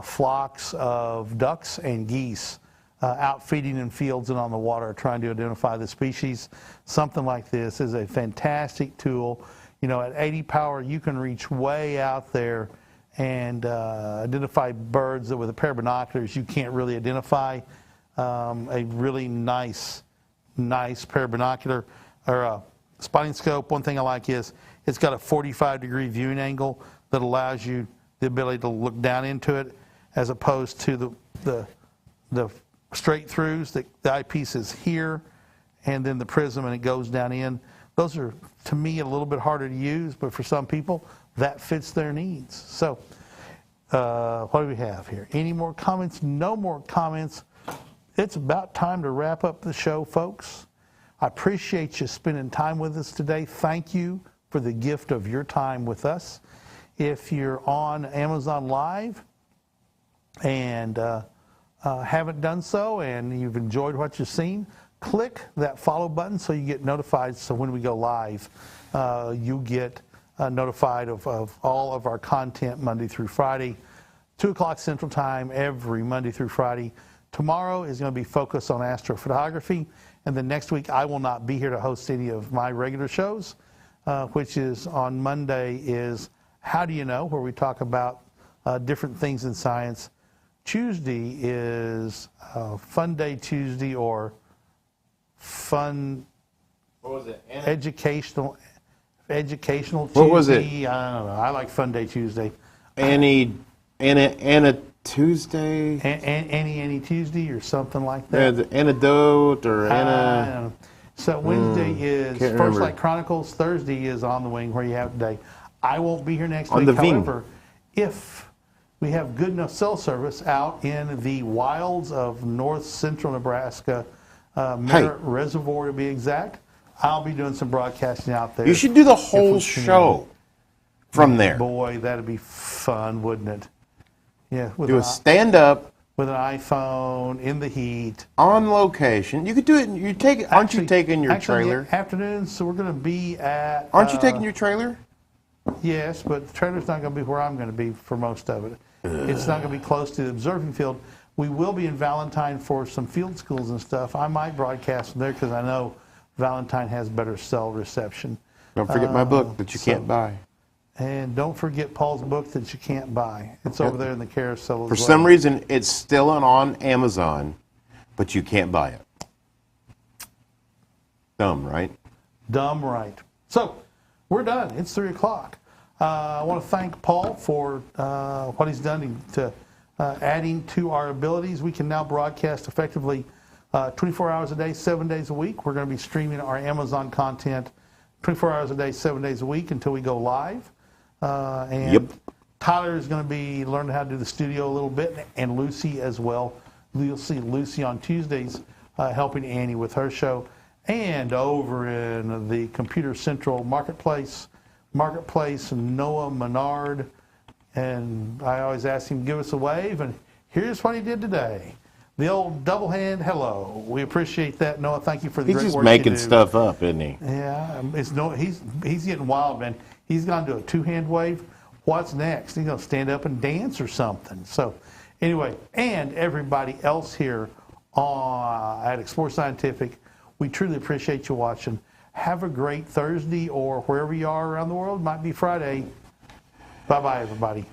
flocks of ducks and geese out feeding in fields and on the water, trying to identify the species. Something like this is a fantastic tool. You know, at 80 power, you can reach way out there and identify birds that with a pair of binoculars you can't really identify. A really nice pair of binocular or spotting scope. One thing I like is it's got a 45-degree viewing angle that allows you the ability to look down into it, as opposed to the straight throughs. The eyepiece is here, and then the prism, and it goes down in. Those are, to me, a little bit harder to use, but for some people, that fits their needs. So, what do we have here? Any more comments? No more comments. It's about time to wrap up the show, folks. I appreciate you spending time with us today. Thank you for the gift of your time with us. If you're on Amazon Live and haven't done so and you've enjoyed what you've seen, click that follow button so you get notified. So when we go live, you get notified of all of our content Monday through Friday, 2 o'clock Central Time every Monday through Friday. Tomorrow is going to be focused on astrophotography, and then next week I will not be here to host any of my regular shows, which is on Monday is How Do You Know, where we talk about different things in science. Tuesday is Fun Day Tuesday, or fun, What was it? educational Tuesday. What was it? I don't know. I like Fun Day Tuesday. Anna Tuesday? Any Tuesday or something like Yeah, that. the antidote or I Anna. don't know. So Wednesday is can't First remember. Light Chronicles. Thursday is On the Wing, where you have today. I won't be here next On week. the Wing. However, if we have good enough cell service out in the wilds of north central Nebraska, Merritt Reservoir to be exact, I'll be doing some broadcasting out there. You should do the if whole we can. show from there. Boy, that'd be fun, wouldn't it? Yeah, with Do a stand-up with an iPhone in the heat. on location. You could do it. You take. Aren't you Actually- taking your actually, trailer? Afternoons, so we're going to be at. Aren't you taking your trailer? Yes, but the trailer's not going to be where I'm going to be for most of it. It's not going to be close to the observing field. We will be in Valentine for some field schools and stuff. I might broadcast from there because I know Valentine has better cell reception. Don't forget my book that you can't buy. And don't forget Paul's book that you can't buy. It's over there in the carousel as For well. some reason, it's still on Amazon, but you can't buy it. Dumb, right? Dumb right. So, we're done. It's 3 o'clock. I want to thank Paul for what he's done to adding to our abilities. We can now broadcast effectively 24 hours a day, 7 days a week. We're going to be streaming our Amazon content 24 hours a day, 7 days a week until we go live. And Tyler is going to be learning how to do the studio a little bit, and Lucy as well. You'll see Lucy on Tuesdays helping Annie with her show. And over in the Computer Central Marketplace, Noah Menard. And I always ask him to give us a wave, and here's what he did today. The old double hand hello. We appreciate that, Noah. Thank you for the He's great just work making you do. stuff up, isn't he? Yeah, he's getting wild, man. He's gone to a two-hand wave. What's next? He's going to stand up and dance or something. So anyway, and everybody else here at Explore Scientific, we truly appreciate you watching. Have a great Thursday, or wherever you are around the world. Might be Friday. Bye-bye, everybody.